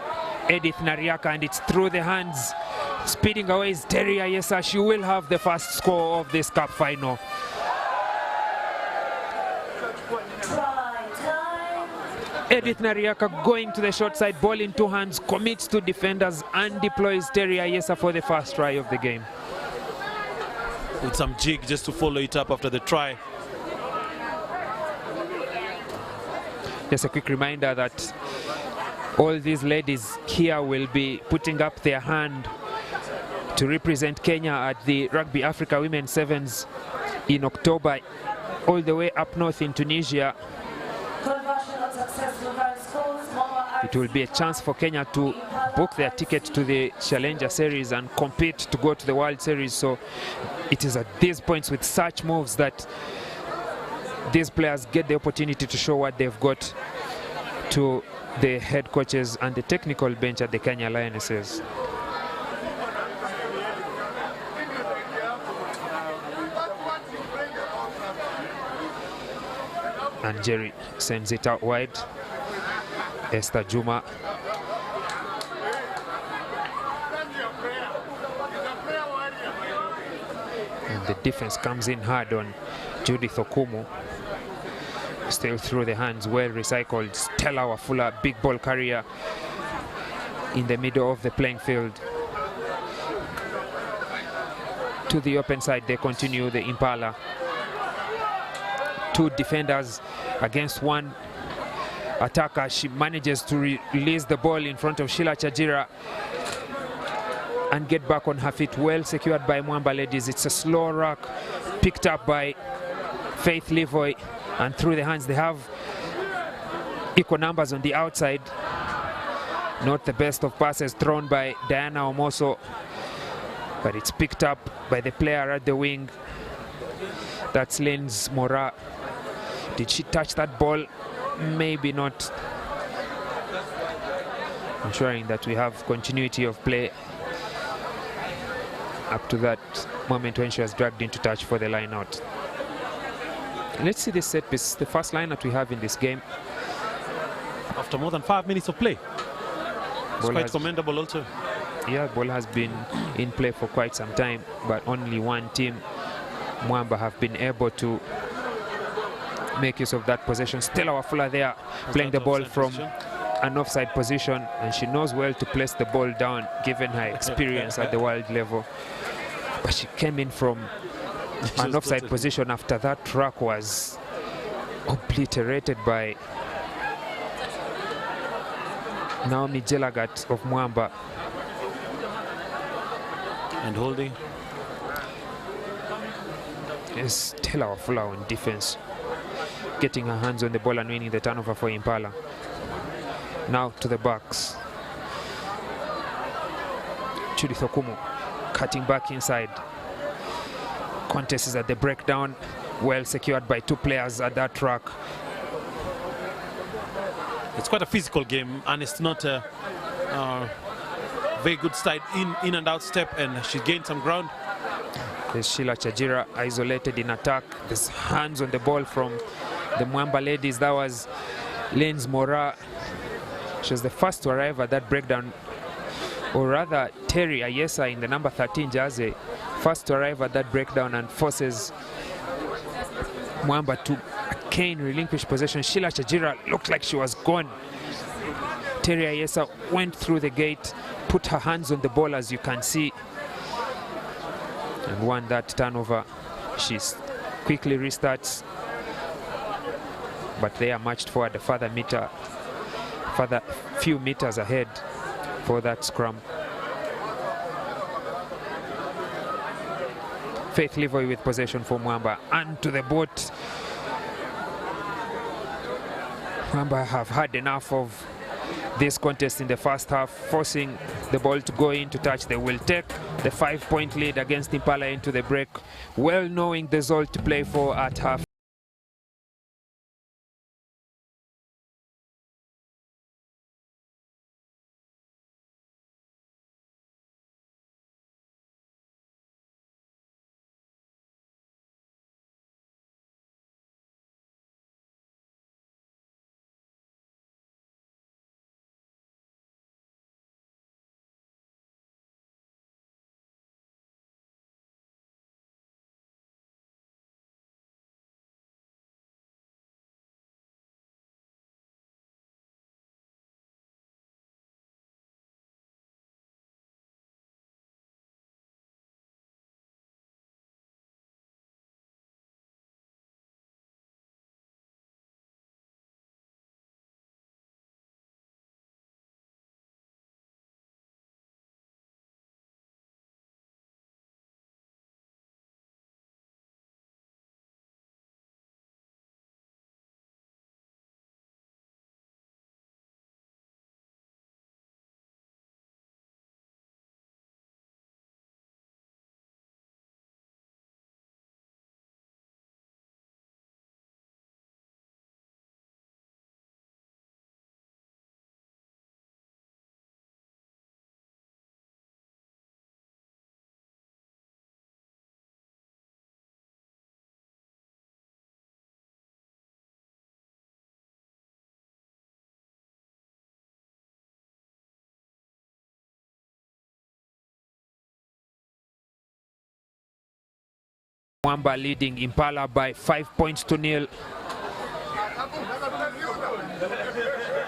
Edith Nariaka, and it's through the hands. Speeding away is Terry Ayesa. She will have the first score of this cup final. Edith Nariaka going to the short side, ball in two hands, commits to defenders and deploys Terry Ayesa for the first try of the game. With some jig just to follow it up after the try. Just a quick reminder that all these ladies here will be putting up their hand to represent Kenya at the Rugby Africa Women's Sevens in October, all the way up north in Tunisia. It will be a chance for Kenya to book their ticket to the Challenger Series and compete to go to the World Series. So it is at these points with such moves that these players get the opportunity to show what they've got to the head coaches and the technical bench at the Kenya Lionesses. And Jerry sends it out wide. Esther Juma. And the defense comes in hard on Judith Okumu. Still through the hands, well recycled. Stella Wafula, big ball carrier in the middle of the playing field. To the open side, they continue the Impala. Two defenders against one attacker. She manages to release the ball in front of Sheila Chajira and get back on her feet. Well secured by Mwamba ladies. It's a slow rock picked up by Faith Levoy, and through the hands they have equal numbers on the outside. Not the best of passes thrown by Diana Omoso, but it's picked up by the player at the wing. That's Lens Mora. Did she touch that ball? Maybe not. Ensuring that we have continuity of play up to that moment when she was dragged into touch for the line out. Let's see this set piece, the first line that we have in this game. after more than 5 minutes of play. It's quite commendable also. Yeah, ball has been in play for quite some time, but only one team, Mwamba, have been able to make use of that possession. Stella Wafula there playing the ball from an offside position, and she knows well to place the ball down given her experience at the world level. But she came in from an offside position after that track was obliterated by Naomi Jelagat of Mwamba. And holding. Yes, Stella Wafula on defense, getting her hands on the ball and winning the turnover for Impala. Now to the backs. Judith Okumu cutting back inside. Contest is at the breakdown, well secured by two players at that track. It's quite a physical game, and it's not a very good side in and out step, and she gained some ground. There's Sheila Chajira isolated in attack. There's hands on the ball from the Mwamba ladies. That was Lens Mora. She was the first to arrive at that breakdown, or rather Terry Ayesa in the number 13 jersey, first to arrive at that breakdown and forces Mwamba to again relinquish possession. Sheila Chajira looked like she was gone. Terry Ayesa went through the gate, put her hands on the ball, as you can see, and won that turnover. She quickly restarts, but they are marched forward a further few meters ahead for that scrum. Faith Livoy with possession for Mwamba, and to the boat. Mwamba have had enough of this contest in the first half, forcing the ball to go in to touch. They will take the 5-point lead against Impala into the break, well knowing the result to play for at half. Mwamba leading Impala by 5 points to 0.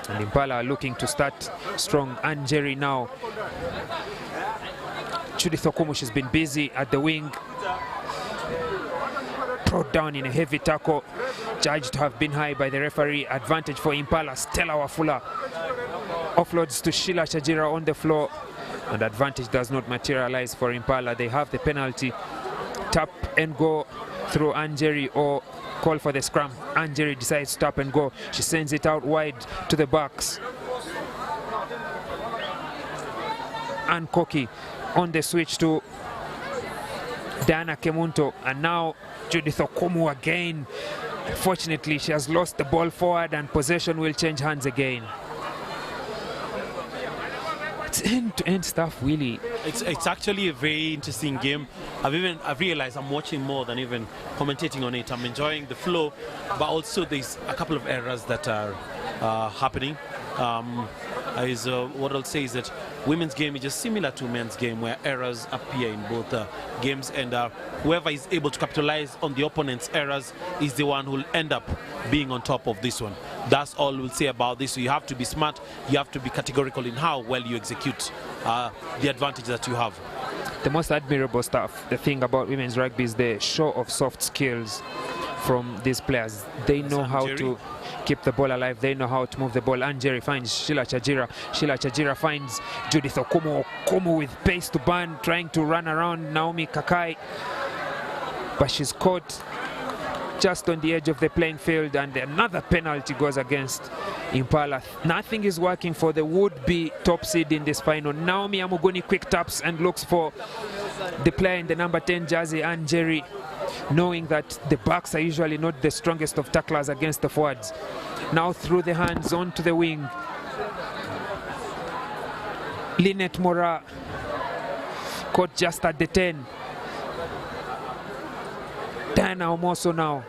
And Impala are looking to start strong. And Jerry now. Judith Okumu, she's been busy at the wing. Brought down in a heavy tackle. Judged to have been high by the referee. Advantage for Impala. Stella Wafula offloads to Sheila Chajira on the floor. And advantage does not materialize for Impala. They have the penalty. Tap and go through Anjeri, or call for the scrum. Anjeri decides to tap and go. She sends it out wide to the backs. And Koki on the switch to Diana Kemunto, and now Judith Okumu again. Fortunately, she has lost the ball forward, and possession will change hands again. It's end-to-end stuff, really. It's actually a very interesting game. I've realized I'm watching more than even commentating on it. I'm enjoying the flow, but also there's a couple of errors that are happening. What I'll say is that women's game is just similar to men's game, where errors appear in both games, and whoever is able to capitalize on the opponent's errors is the one who will end up being on top of this one. That's all we'll say about this. So you have to be smart, you have to be categorical in how well you execute the advantage that you have. The most admirable stuff, the thing about women's rugby, is the show of soft skills from these players. They know how to keep the ball alive, they know how to move the ball. Anjeri finds Sheila Chajira. Sheila Chajira finds Judith Okumu. Okumu with pace to burn, trying to run around Naomi Kakai, but she's caught just on the edge of the playing field, and another penalty goes against Impala. Nothing is working for the would-be top seed in this final. Naomi Amuguni quick taps and looks for the player in the number 10 jersey, Anjeri, knowing that the backs are usually not the strongest of tacklers against the forwards. Now through the hands onto the wing. Lynette Mora caught just at the 10. Diana Omoso now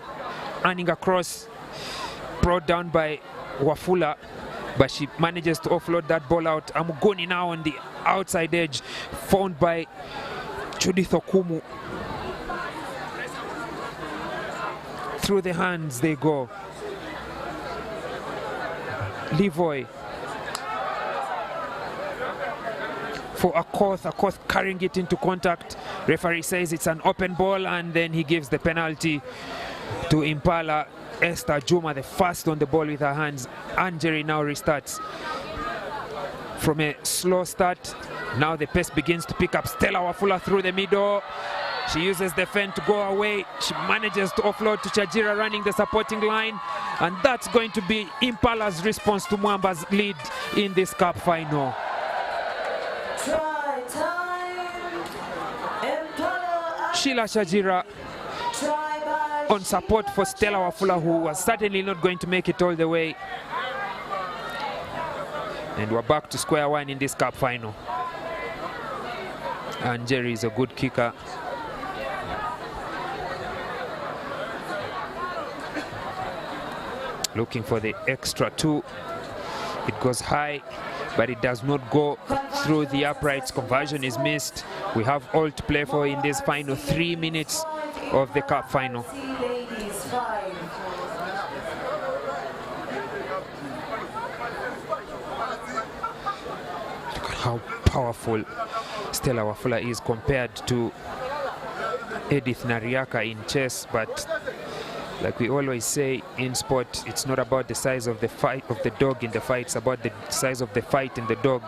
running across, brought down by Wafula, but she manages to offload that ball out. Amugoni now on the outside edge, found by Judith Okumu. Through the hands they go. Levoy for Akoth carrying it into contact. Referee says it's an open ball, and then he gives the penalty to Impala. Esther Juma, the first on the ball with her hands. Anjeri now restarts from a slow start. Now the pace begins to pick up. Stella Wafula through the middle. She uses the fence to go away. She manages to offload to Chajira running the supporting line, and that's going to be Impala's response to Mwamba's lead in this cup final. Try time. Impala. Sheila Chajira on support for Stella Wafula, who was certainly not going to make it all the way. And we're back to square one in this cup final. And Jerry is a good kicker. Looking for the extra 2. It goes high, but it does not go through the uprights. Conversion is missed. We have all to play for in this final 3 minutes of the cup final. Ladies 5. Look at how powerful Stella Wafula is compared to Edith Nariaka in chess, but like we always say in sport, it's not about the size of the fight of the dog in the fight, it's about the size of the fight in the dog.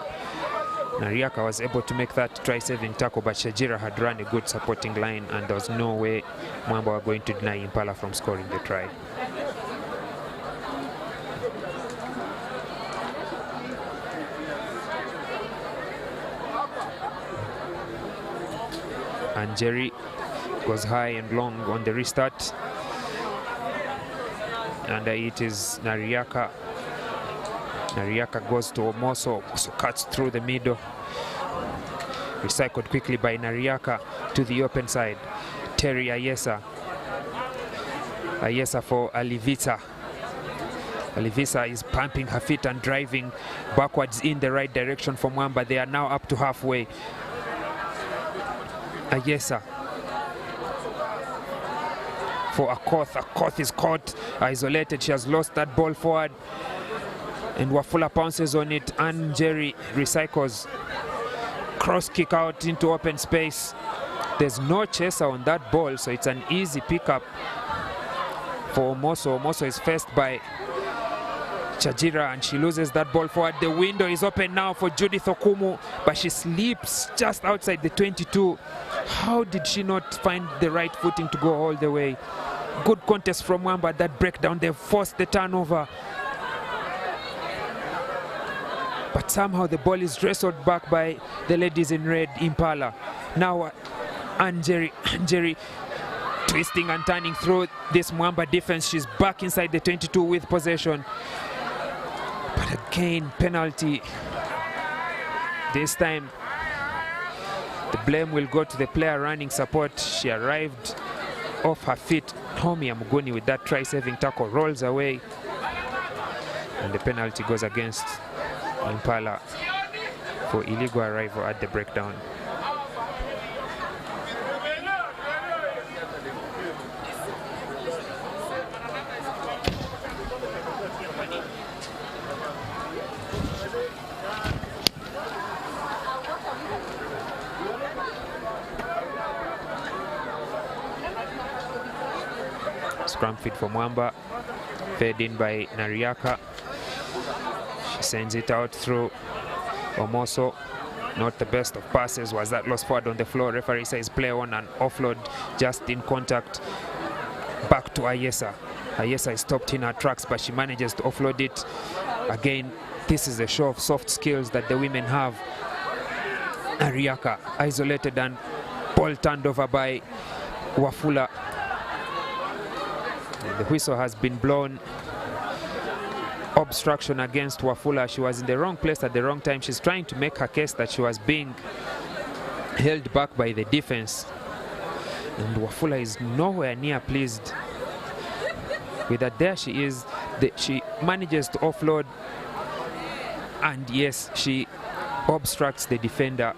Nariaka was able to make that try-saving tackle, but Chajira had run a good supporting line, and there was no way Mwamba were going to deny Impala from scoring the try. And Jerry goes high and long on the restart. And it is Nariaka. Nariaka goes to Omoso. Omoso cuts through the middle. Recycled quickly by Nariaka to the open side. Terry Ayesa. Ayesa for Alivisa. Alivisa is pumping her feet and driving backwards in the right direction from Mwamba. They are now up to halfway. Ayesa for Akoth. Akoth is caught, isolated. She has lost that ball forward, and Wafula pounces on it, and Jerry recycles. Cross kick out into open space. There's no chaser on that ball, so it's an easy pickup for Omoso. Omoso is faced by Chajira, and she loses that ball forward. The window is open now for Judith Okumu, but she slips just outside the 22. How did she not find the right footing to go all the way? Good contest from Mwamba. That breakdown, they forced the turnover, but somehow the ball is wrestled back by the ladies in red, Impala. Now Anjeri twisting and turning through this Mwamba defense. She's back inside the 22 with possession, but again penalty. This time the blame will go to the player running support. She arrived off her feet. Tommy Amugoni with that try-saving tackle rolls away. And the penalty goes against Impala for illegal arrival at the breakdown. Scrum feed for Mwamba, fed in by Nariaka. She sends it out through Omoso. Not the best of passes. Was that lost forward on the floor? Referee says play on an offload, just in contact. Back to Ayesa. Ayesa is stopped in her tracks, but she manages to offload it. Again, this is a show of soft skills that the women have. Nariaka isolated and ball turned over by Wafula. The whistle has been blown. Obstruction against Wafula. She was in the wrong place at the wrong time. She's trying to make her case that she was being held back by the defense. And Wafula is nowhere near pleased with that. There she is. She manages to offload. And yes, she obstructs the defender.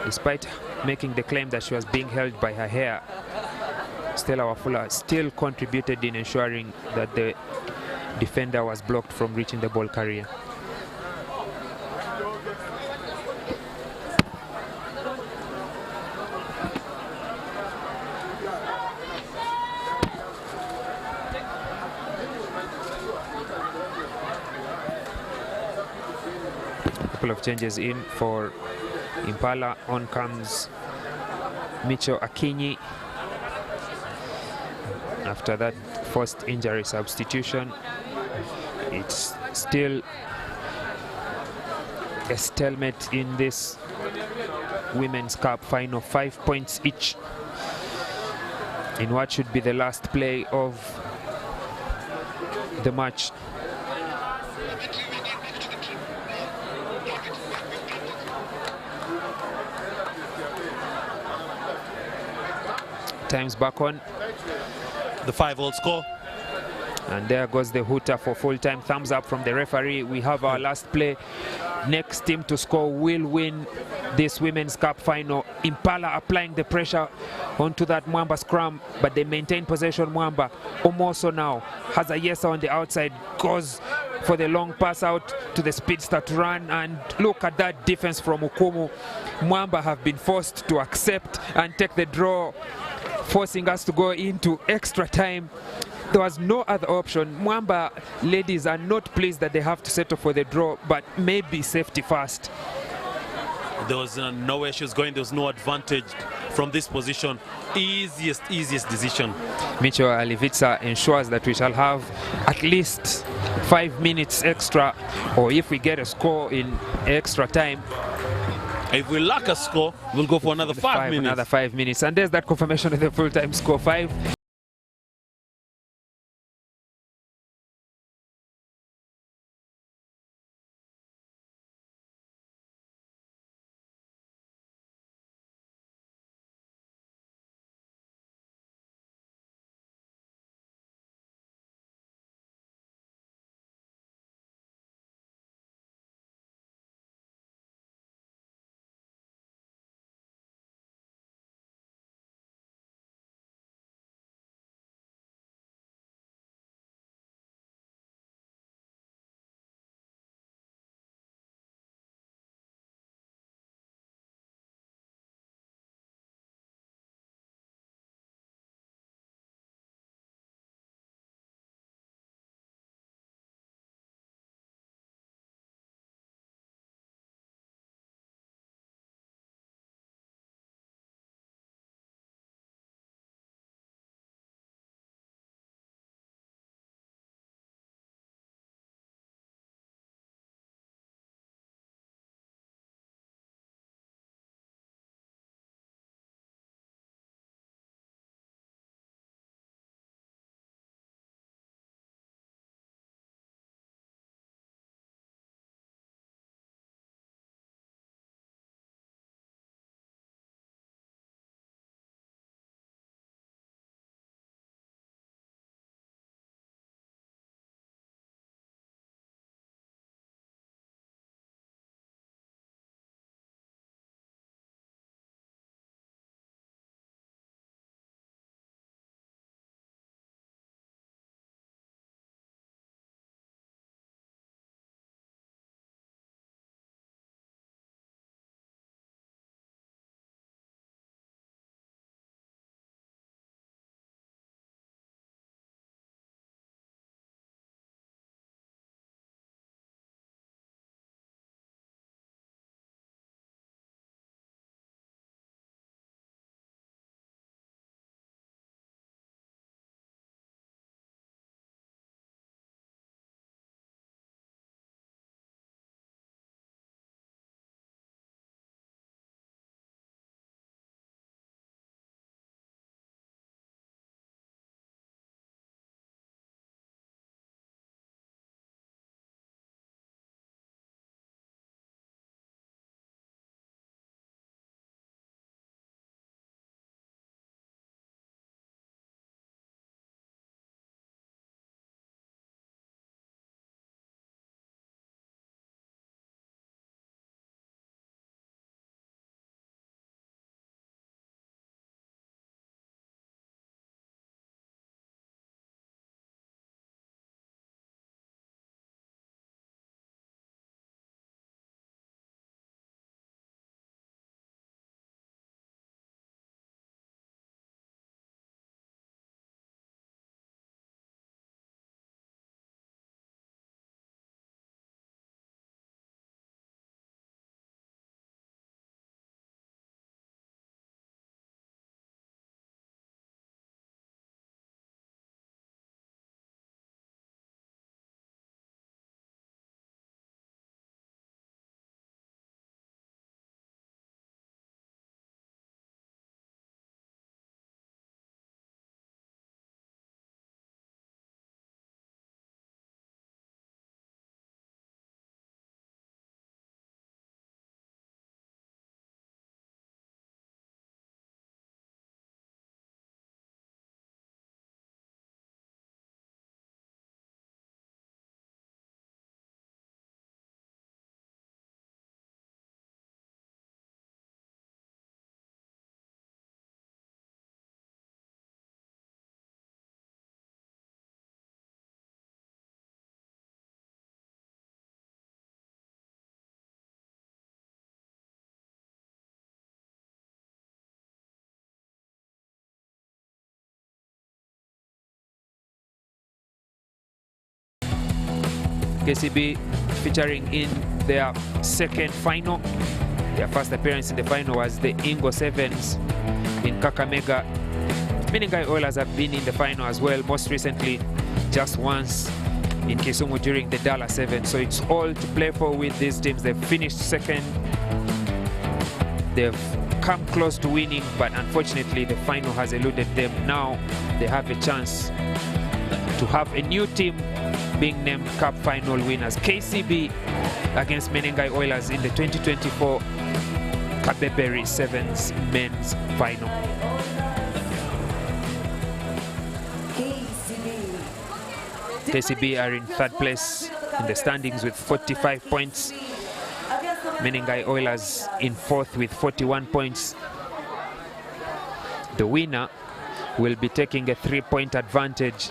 Despite making the claim that she was being held by her hair, Stella Wafula still contributed in ensuring that the defender was blocked from reaching the ball carrier. A couple of changes in for Impala. On comes Micho Akinyi. After that first injury substitution, it's still a stalemate in this Women's Cup final. 5 points each in what should be the last play of the match. Time's back on. The 5-all score. And there goes the hooter for full-time. Thumbs up from the referee. We have our last play. Next team to score will win this Women's Cup final. Impala applying the pressure onto that Mwamba scrum, but they maintain possession. Mwamba Omoso now has Ayesa on the outside, goes for the long pass out to the speedster to run, and look at that defense from Ukumu. Mwamba have been forced to accept and take the draw, forcing us to go into extra time. There was no other option. Mwamba ladies are not pleased that they have to settle for the draw, but maybe safety first. There was nowhere she was going. There was no advantage from this position. Easiest decision. Micho Alivitsa ensures that we shall have at least 5 minutes extra, or if we get a score in extra time. If we lack a score, we'll go for another 5 minutes. Another 5 minutes. And there's that confirmation of the full-time score, 5. KCB featuring in their second final. Their first appearance in the final was the Ingo Sevens in Kakamega. Menengai Oilers have been in the final as well, most recently just once in Kisumu during the Dala 7. So it's all to play for with these teams. They've finished second. They've come close to winning, but unfortunately the final has eluded them. Now they have a chance to have a new team being named Cup final winners. KCB against Menengai Oilers in the 2024 Kabeberi Sevens men's final. KCB are in third place in the standings with 45 points. Menengai Oilers in fourth with 41 points. The winner will be taking a 3-point advantage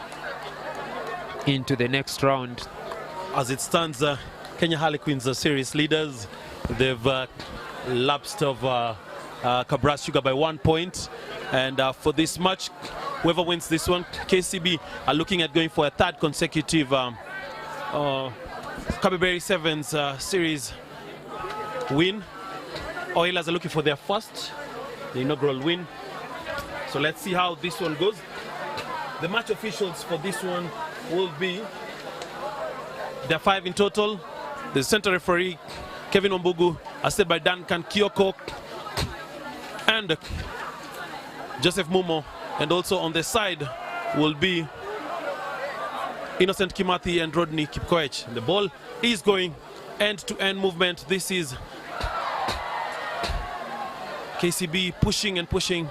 into the next round. As it stands, Kenya Harlequins are series leaders. They've lapsed of Kabras Sugar by 1 point. And for this match, whoever wins this one, KCB are looking at going for a third consecutive Kabeberi Sevens series win. Oilers are looking for their first, the inaugural win. So let's see how this one goes. The match officials for this one will be, there are 5 in total. The center referee, Kevin Ombugu, assisted by Duncan Kioko and Joseph Mumo. And also on the side will be Innocent Kimathi and Rodney Kipkoech. The ball is going end-to-end movement. This is KCB pushing and pushing.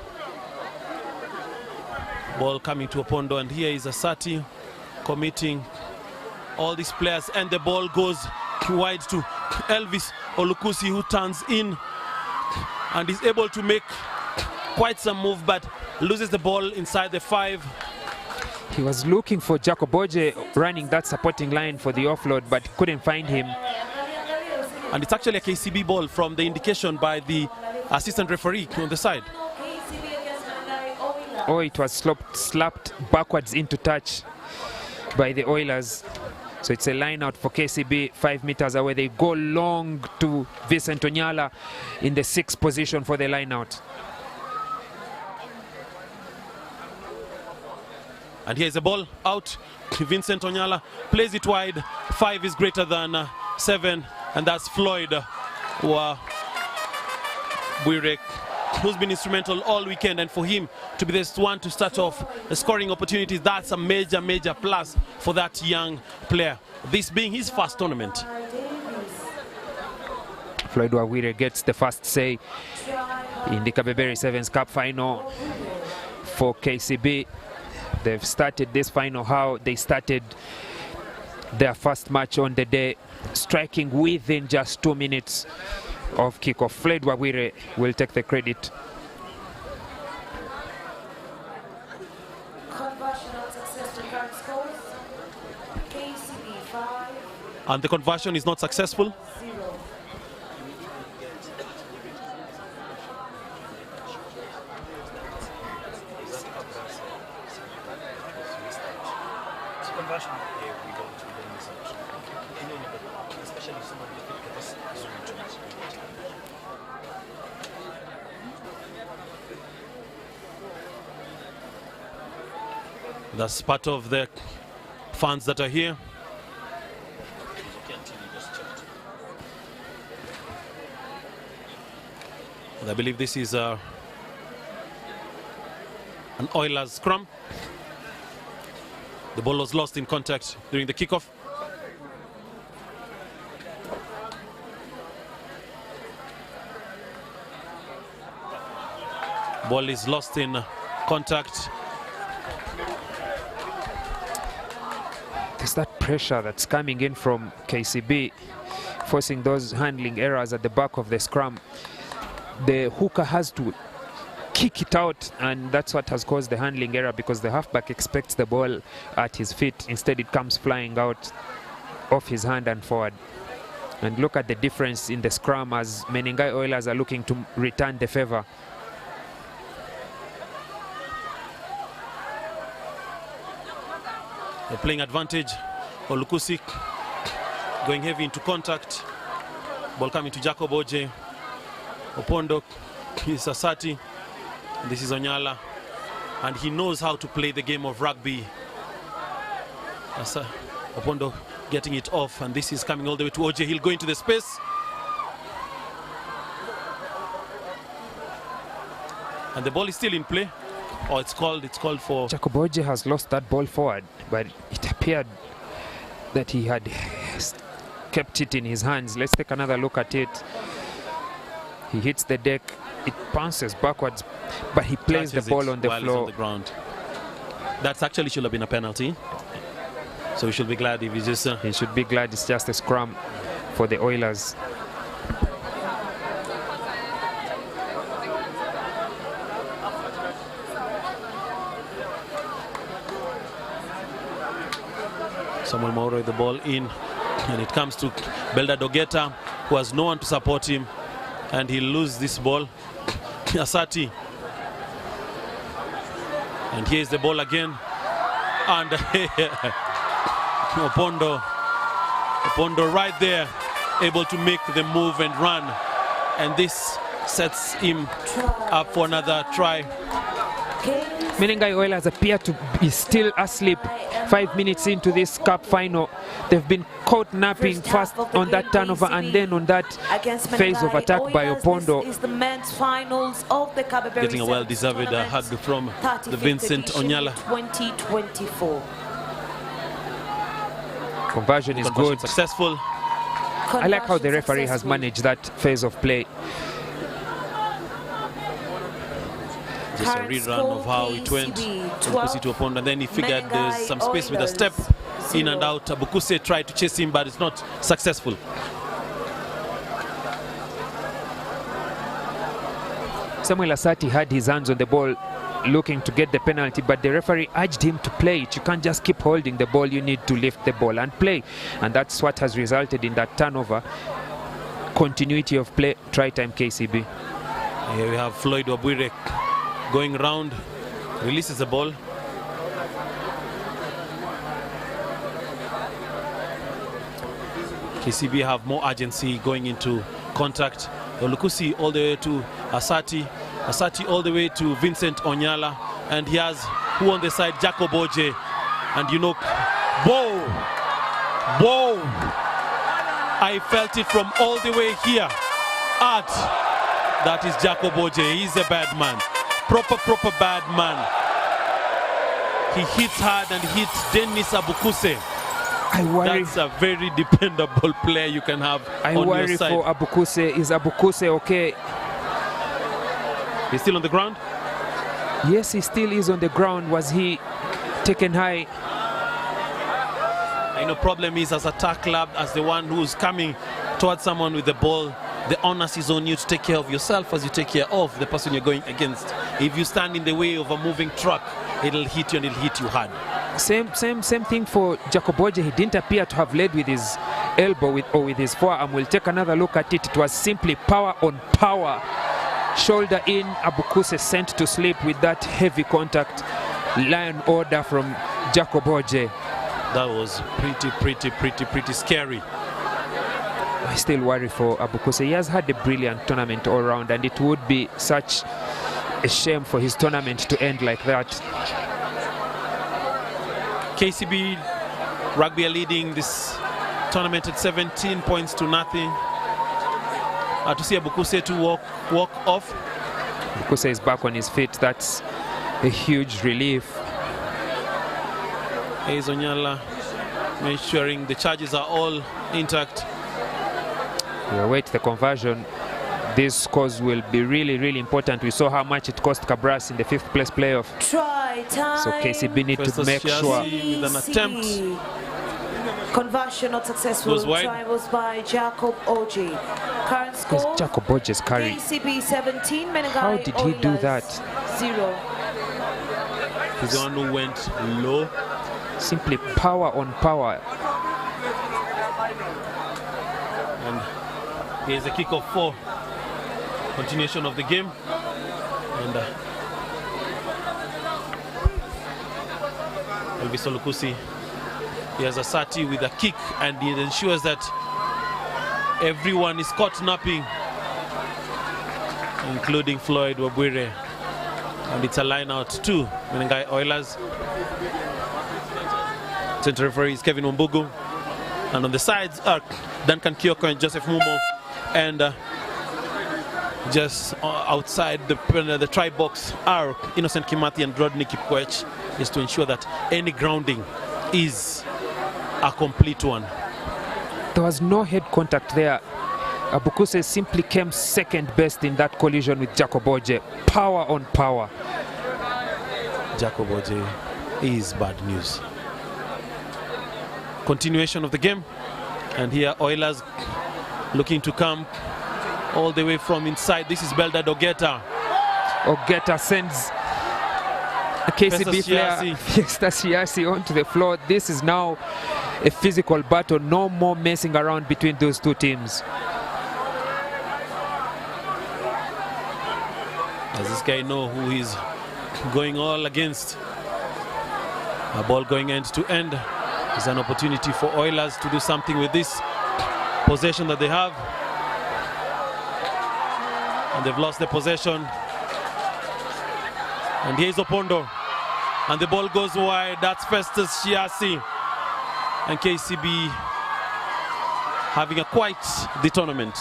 Ball coming to Opondo, and here is Asati committing all these players, and the ball goes wide to Elvis Olukusi, who turns in and is able to make quite some move, but loses the ball inside the 5. He was looking for Jacob Oje running that supporting line for the offload, but couldn't find him. And it's actually a KCB ball from the indication by the assistant referee on the side. Oh, it was slapped backwards into touch by the Oilers. So it's a line out for KCB 5 meters away. They go long to Vincent Onyala in the 6th position for the line out. And here's the ball out. Vincent Onyala plays it wide. 5 is greater than 7, and that's Floyd Buirek, who's been instrumental all weekend, and for him to be the one to start off the scoring opportunities, that's a major plus for that young player, this being his first tournament. Floyd Wawire gets the first say in the Kabeberi Sevens Cup final for KCB. They've started this final how they started their first match on the day, striking within just 2 minutes of kickoff. Floyd Wawire will take the credit. Conversion unsuccessful, current scores. KCB 5. And the conversion is not successful. 0. That's part of the fans that are here. And I believe this is an Oilers scrum. The ball was lost in contact during the kickoff. Ball is lost in contact. There's that pressure that's coming in from KCB, forcing those handling errors at the back of the scrum. The hooker has to kick it out, and that's what has caused the handling error, because the halfback expects the ball at his feet. Instead, it comes flying out off his hand and forward. And look at the difference in the scrum as Menengai Oilers are looking to return the favor. They're playing advantage. Olukusi going heavy into contact. Ball coming to Jacob Oje. Opondo is Asati. This is Onyala. And he knows how to play the game of rugby. Opondo getting it off, and this is coming all the way to Oje. He'll go into the space. And the ball is still in play. Oh, it's called for... Jacob Oje has lost that ball forward, but it appeared that he had kept it in his hands. Let's take another look at it. He hits the deck, it bounces backwards, but he plays the ball on the floor. On the ground. That actually should have been a penalty. So we should be glad if he just... He should be glad it's just a scrum for the Oilers. Samuel Mauro with the ball in, and it comes to Belda Dogeta, who has no one to support him, and he'll lose this ball. Asati. And here's the ball again. And Opondo right there, able to make the move and run. And this sets him up for another try. Menengai Oilers appear to be still asleep 5 minutes into this cup final. They've been caught napping first on that turnover and then on that phase of attack by Opondo. This is the men's finals of the Kabeberi Getting a well-deserved hug from the Vincent Onyala. 2024. Conversion is good. Successful. I like how the referee has managed that phase of play. Just a rerun of how it went from Kusi to Opondo, and then he figured there's some space with a step in and out. Abukuse tried to chase him, but it's not successful. Samuel Asati had his hands on the ball looking to get the penalty, but the referee urged him to play it. You can't just keep holding the ball, you need to lift the ball and play. And that's what has resulted in that turnover. Continuity of play, try time KCB. Here we have Floyd Wabwire going round, releases the ball. KCB have more urgency going into contact. Olukusi all the way to Asati. Asati all the way to Vincent Onyala. And he has who on the side? Jacob Oje. And you know, whoa! Whoa! I felt it from all the way here. That is Jacob Oje. He's a bad man. Proper bad man. He hits hard and hits Dennis Abukuse. That's a very dependable player you can have on your side. I worry for Abukuse. Is Abukuse okay? He's still on the ground? Yes, he still is on the ground. Was he taken high? I know problem is as a tackler, as the one who's coming towards someone with the ball, the onus is on you to take care of yourself as you take care of the person you're going against. If you stand in the way of a moving truck, it'll hit you and it'll hit you hard. Same thing for Jacob Oje. He didn't appear to have led with his elbow or with his forearm. We'll take another look at it. It was simply power on power. Shoulder in, Abukuse sent to sleep with that heavy contact. Lion order from Jacob Oje. That was pretty scary. I still worry for Abukuse. He has had a brilliant tournament all round, and it would be such a shame for his tournament to end like that. KCB Rugby are leading this tournament at 17 points to nothing. To see Abukuse to walk off. Abukuse is back on his feet. That's a huge relief. Onyala ensuring the charges are all intact. We await the conversion. These scores will be really important. We saw how much it cost Cabras in the 5th place playoff. Try time. So KCB need to make sure. With an attempt. Conversion not successful. Try was by Jacob Oje. Current score. Jacob Oje's carry. KCB 17. Menengai How did he do that? 0. He's the one who went low. Simply power on power. And here's a kickoff for continuation of the game. And Elvis Olukusi He has a Sati with a kick, and it ensures that everyone is caught napping, including Floyd Wabwire. And it's a line out to Menengai Oilers. Center referee is Kevin Wambugu. And on the sides are Duncan Kioko and Joseph Mumo. And just outside the try box are Innocent Kimathi and Rodney Kipkoech, is to ensure that any grounding is a complete one. There was no head contact there. Abukuse simply came second best in that collision with Jacob Oje. Power on power. Jacob Oje is bad news. Continuation of the game, and here Oilers looking to come all the way from inside. This is Beldad Ogeta. Ogeta sends a KCB player, Fiesta Siasi, onto the floor. This is now a physical battle. No more messing around between those two teams. Does this guy know who he's going all against? A ball going end to end is an opportunity for Oilers to do something with this possession that they have. And they've lost the possession. And here's Opondo. And the ball goes wide. That's Festus Shiasi. And KCB having a quite the tournament.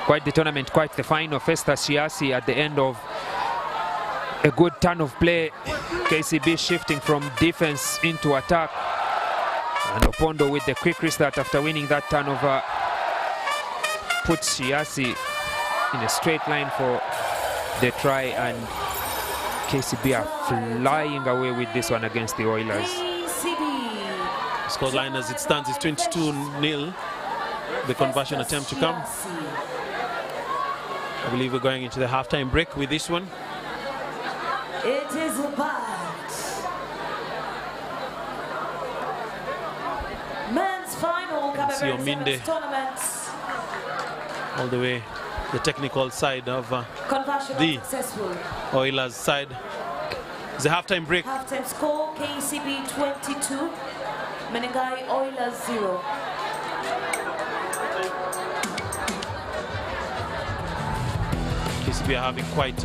Quite the tournament, quite the final. Festus Shiasi at the end of a good turn of play. KCB shifting from defense into attack. And Opondo with the quick restart after winning that turnover puts Shiasi in a straight line for the try, and KCB are flying away with this one against the Oilers. Scoreline as it stands is 22-0. The conversion attempt to come. I believe we're going into the halftime break with this one. It is a bad men's final Kabeberi tournament. All the way the technical side of the Oilers side. It's a halftime break. Halftime score, KCB 22, Menengai Oilers 0. KCB are having quite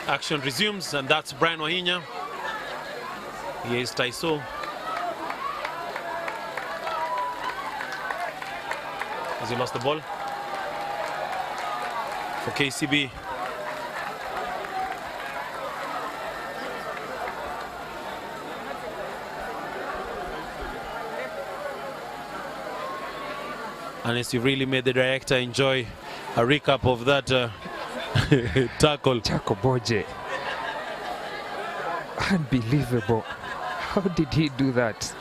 Action resumes, and that's Brian Wahinya. Here is Taiso. Has he lost the ball? For KCB. Unless you really made the director enjoy a recap of that tackle. Kabeberi. Unbelievable. How did he do that?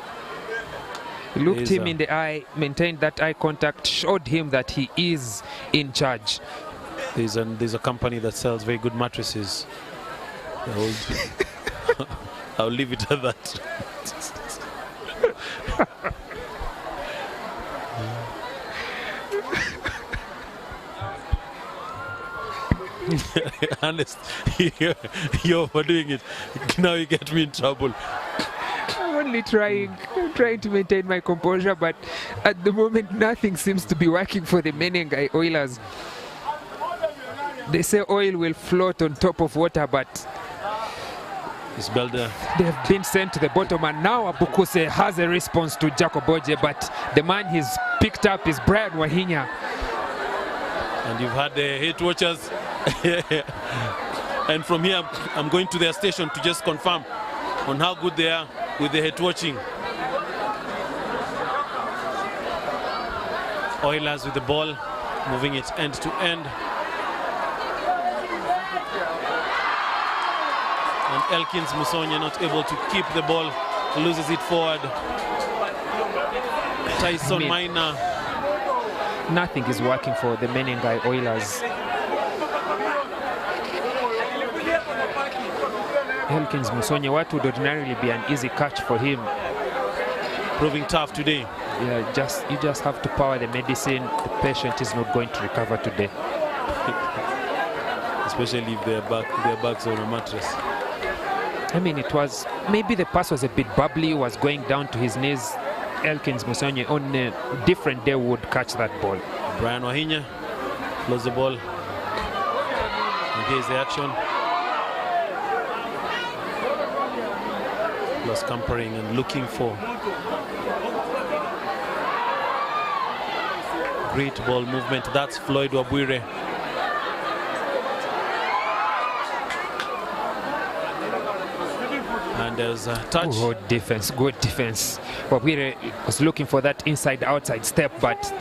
He looked him in the eye, maintained that eye contact, showed him that he is in charge. There's a company that sells very good mattresses. I'll leave it at that. Honest, you're overdoing it. Now you get me in trouble. I'm only trying to maintain my composure, but at the moment nothing seems to be working for the Menengai Oilers. They say oil will float on top of water, but they have been sent to the bottom, and now Abukuse has a response to Kabeberi, but the man he's picked up is Brian Wahinya. And you've had the hate watchers. And from here, I'm going to their station to just confirm on how good they are with the hate watching. Oilers with the ball, moving it end to end. And Elkins Musonye not able to keep the ball, loses it forward. Tyson Maina. Nothing is working for the Menengai Oilers. Elkins Musonye, what would ordinarily be an easy catch for him, proving tough today. Yeah, you just have to power the medicine. The patient is not going to recover today. Especially if their backs on a mattress. I mean, it was, maybe the pass was a bit bubbly, was going down to his knees. Elkins Musonye on a different day would catch that ball. Brian Wahinya close the ball. And here's the action. Plus scampering and looking for great ball movement. That's Floyd Wabwire. And there's a touch. Good defense, good defense. Wabwire was looking for that inside-outside step, but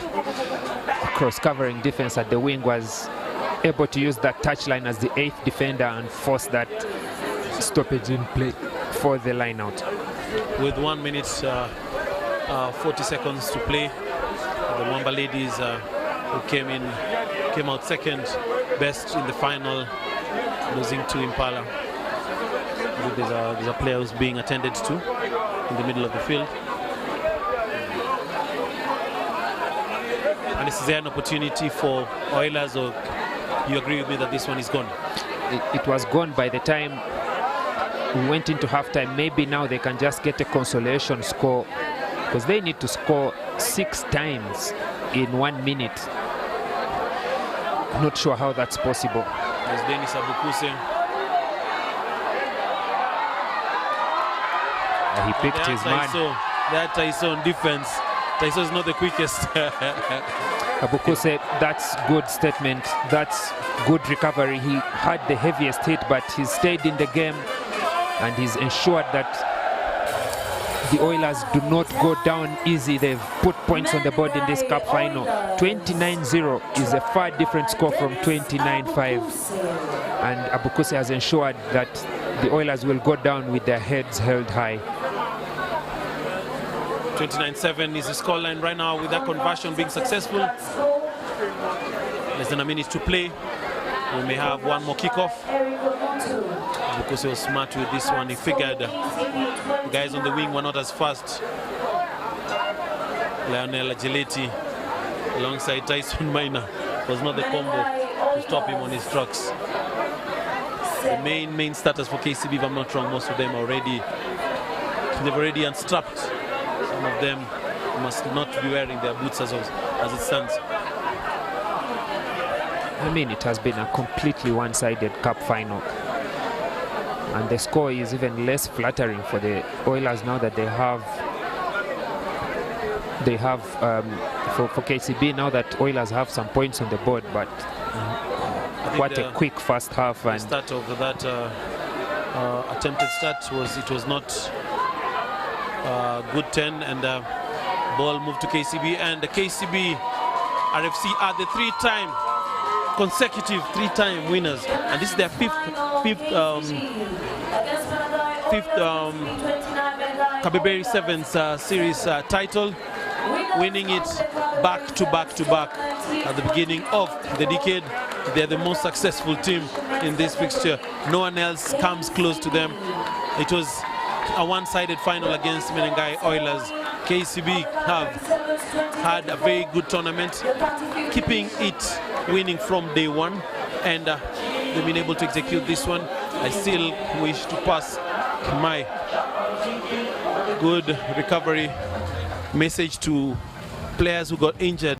cross-covering defense at the wing was able to use that touchline as the 8th defender and force that stoppage in play for the line out. With 1 minute 40 seconds to play, the Mamba ladies who came out second best in the final, losing to Impala. There's a player who's being attended to in the middle of the field. And this is an opportunity for Oilers, or you agree with me that this one is gone? It was gone by the time we went into halftime. Maybe now they can just get a consolation score, because they need to score 6 times in 1 minute. I'm not sure how that's possible. There's Dennis Abukuse. He picked his man. That Tyson defense. Tyson is not the quickest. Abukuse, that's good statement. That's good recovery. He had the heaviest hit, but he stayed in the game, and he's ensured that the Oilers do not go down easy. They've put points on the board in this cup final. 29-0 is a far different score from 29-5. And Abukuse has ensured that the Oilers will go down with their heads held high. 29-7 is the scoreline right now, with that conversion being successful. Less than a minute to play. We may have one more kickoff. Because he was smart with this one. He figured the guys on the wing were not as fast. Lionel Agility alongside Tyson Maina was not the combo to stop him on his tracks. The main starters for KCB, if I'm not wrong, most of them already, they've already unstrapped. Some of them must not be wearing their boots as it stands. I mean, it has been a completely one-sided cup final. And the score is even less flattering for the Oilers now that they have for KCB now that Oilers have some points on the board. But what a quick first half. The And start of that attempted start was not good 10, and ball moved to KCB, and the KCB RFC are the consecutive three-time winners, and this is their fifth Kabeberi Sevens series title, winning it back to back at the beginning of the decade. They're the most successful team in this fixture. No one else comes close to them. It was a one-sided final against Menengai Oilers. KCB have had a very good tournament, keeping it winning from day one, and they've been able to execute this one. I still wish to pass my good recovery message to players who got injured.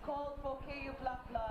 called for KU Black Blood.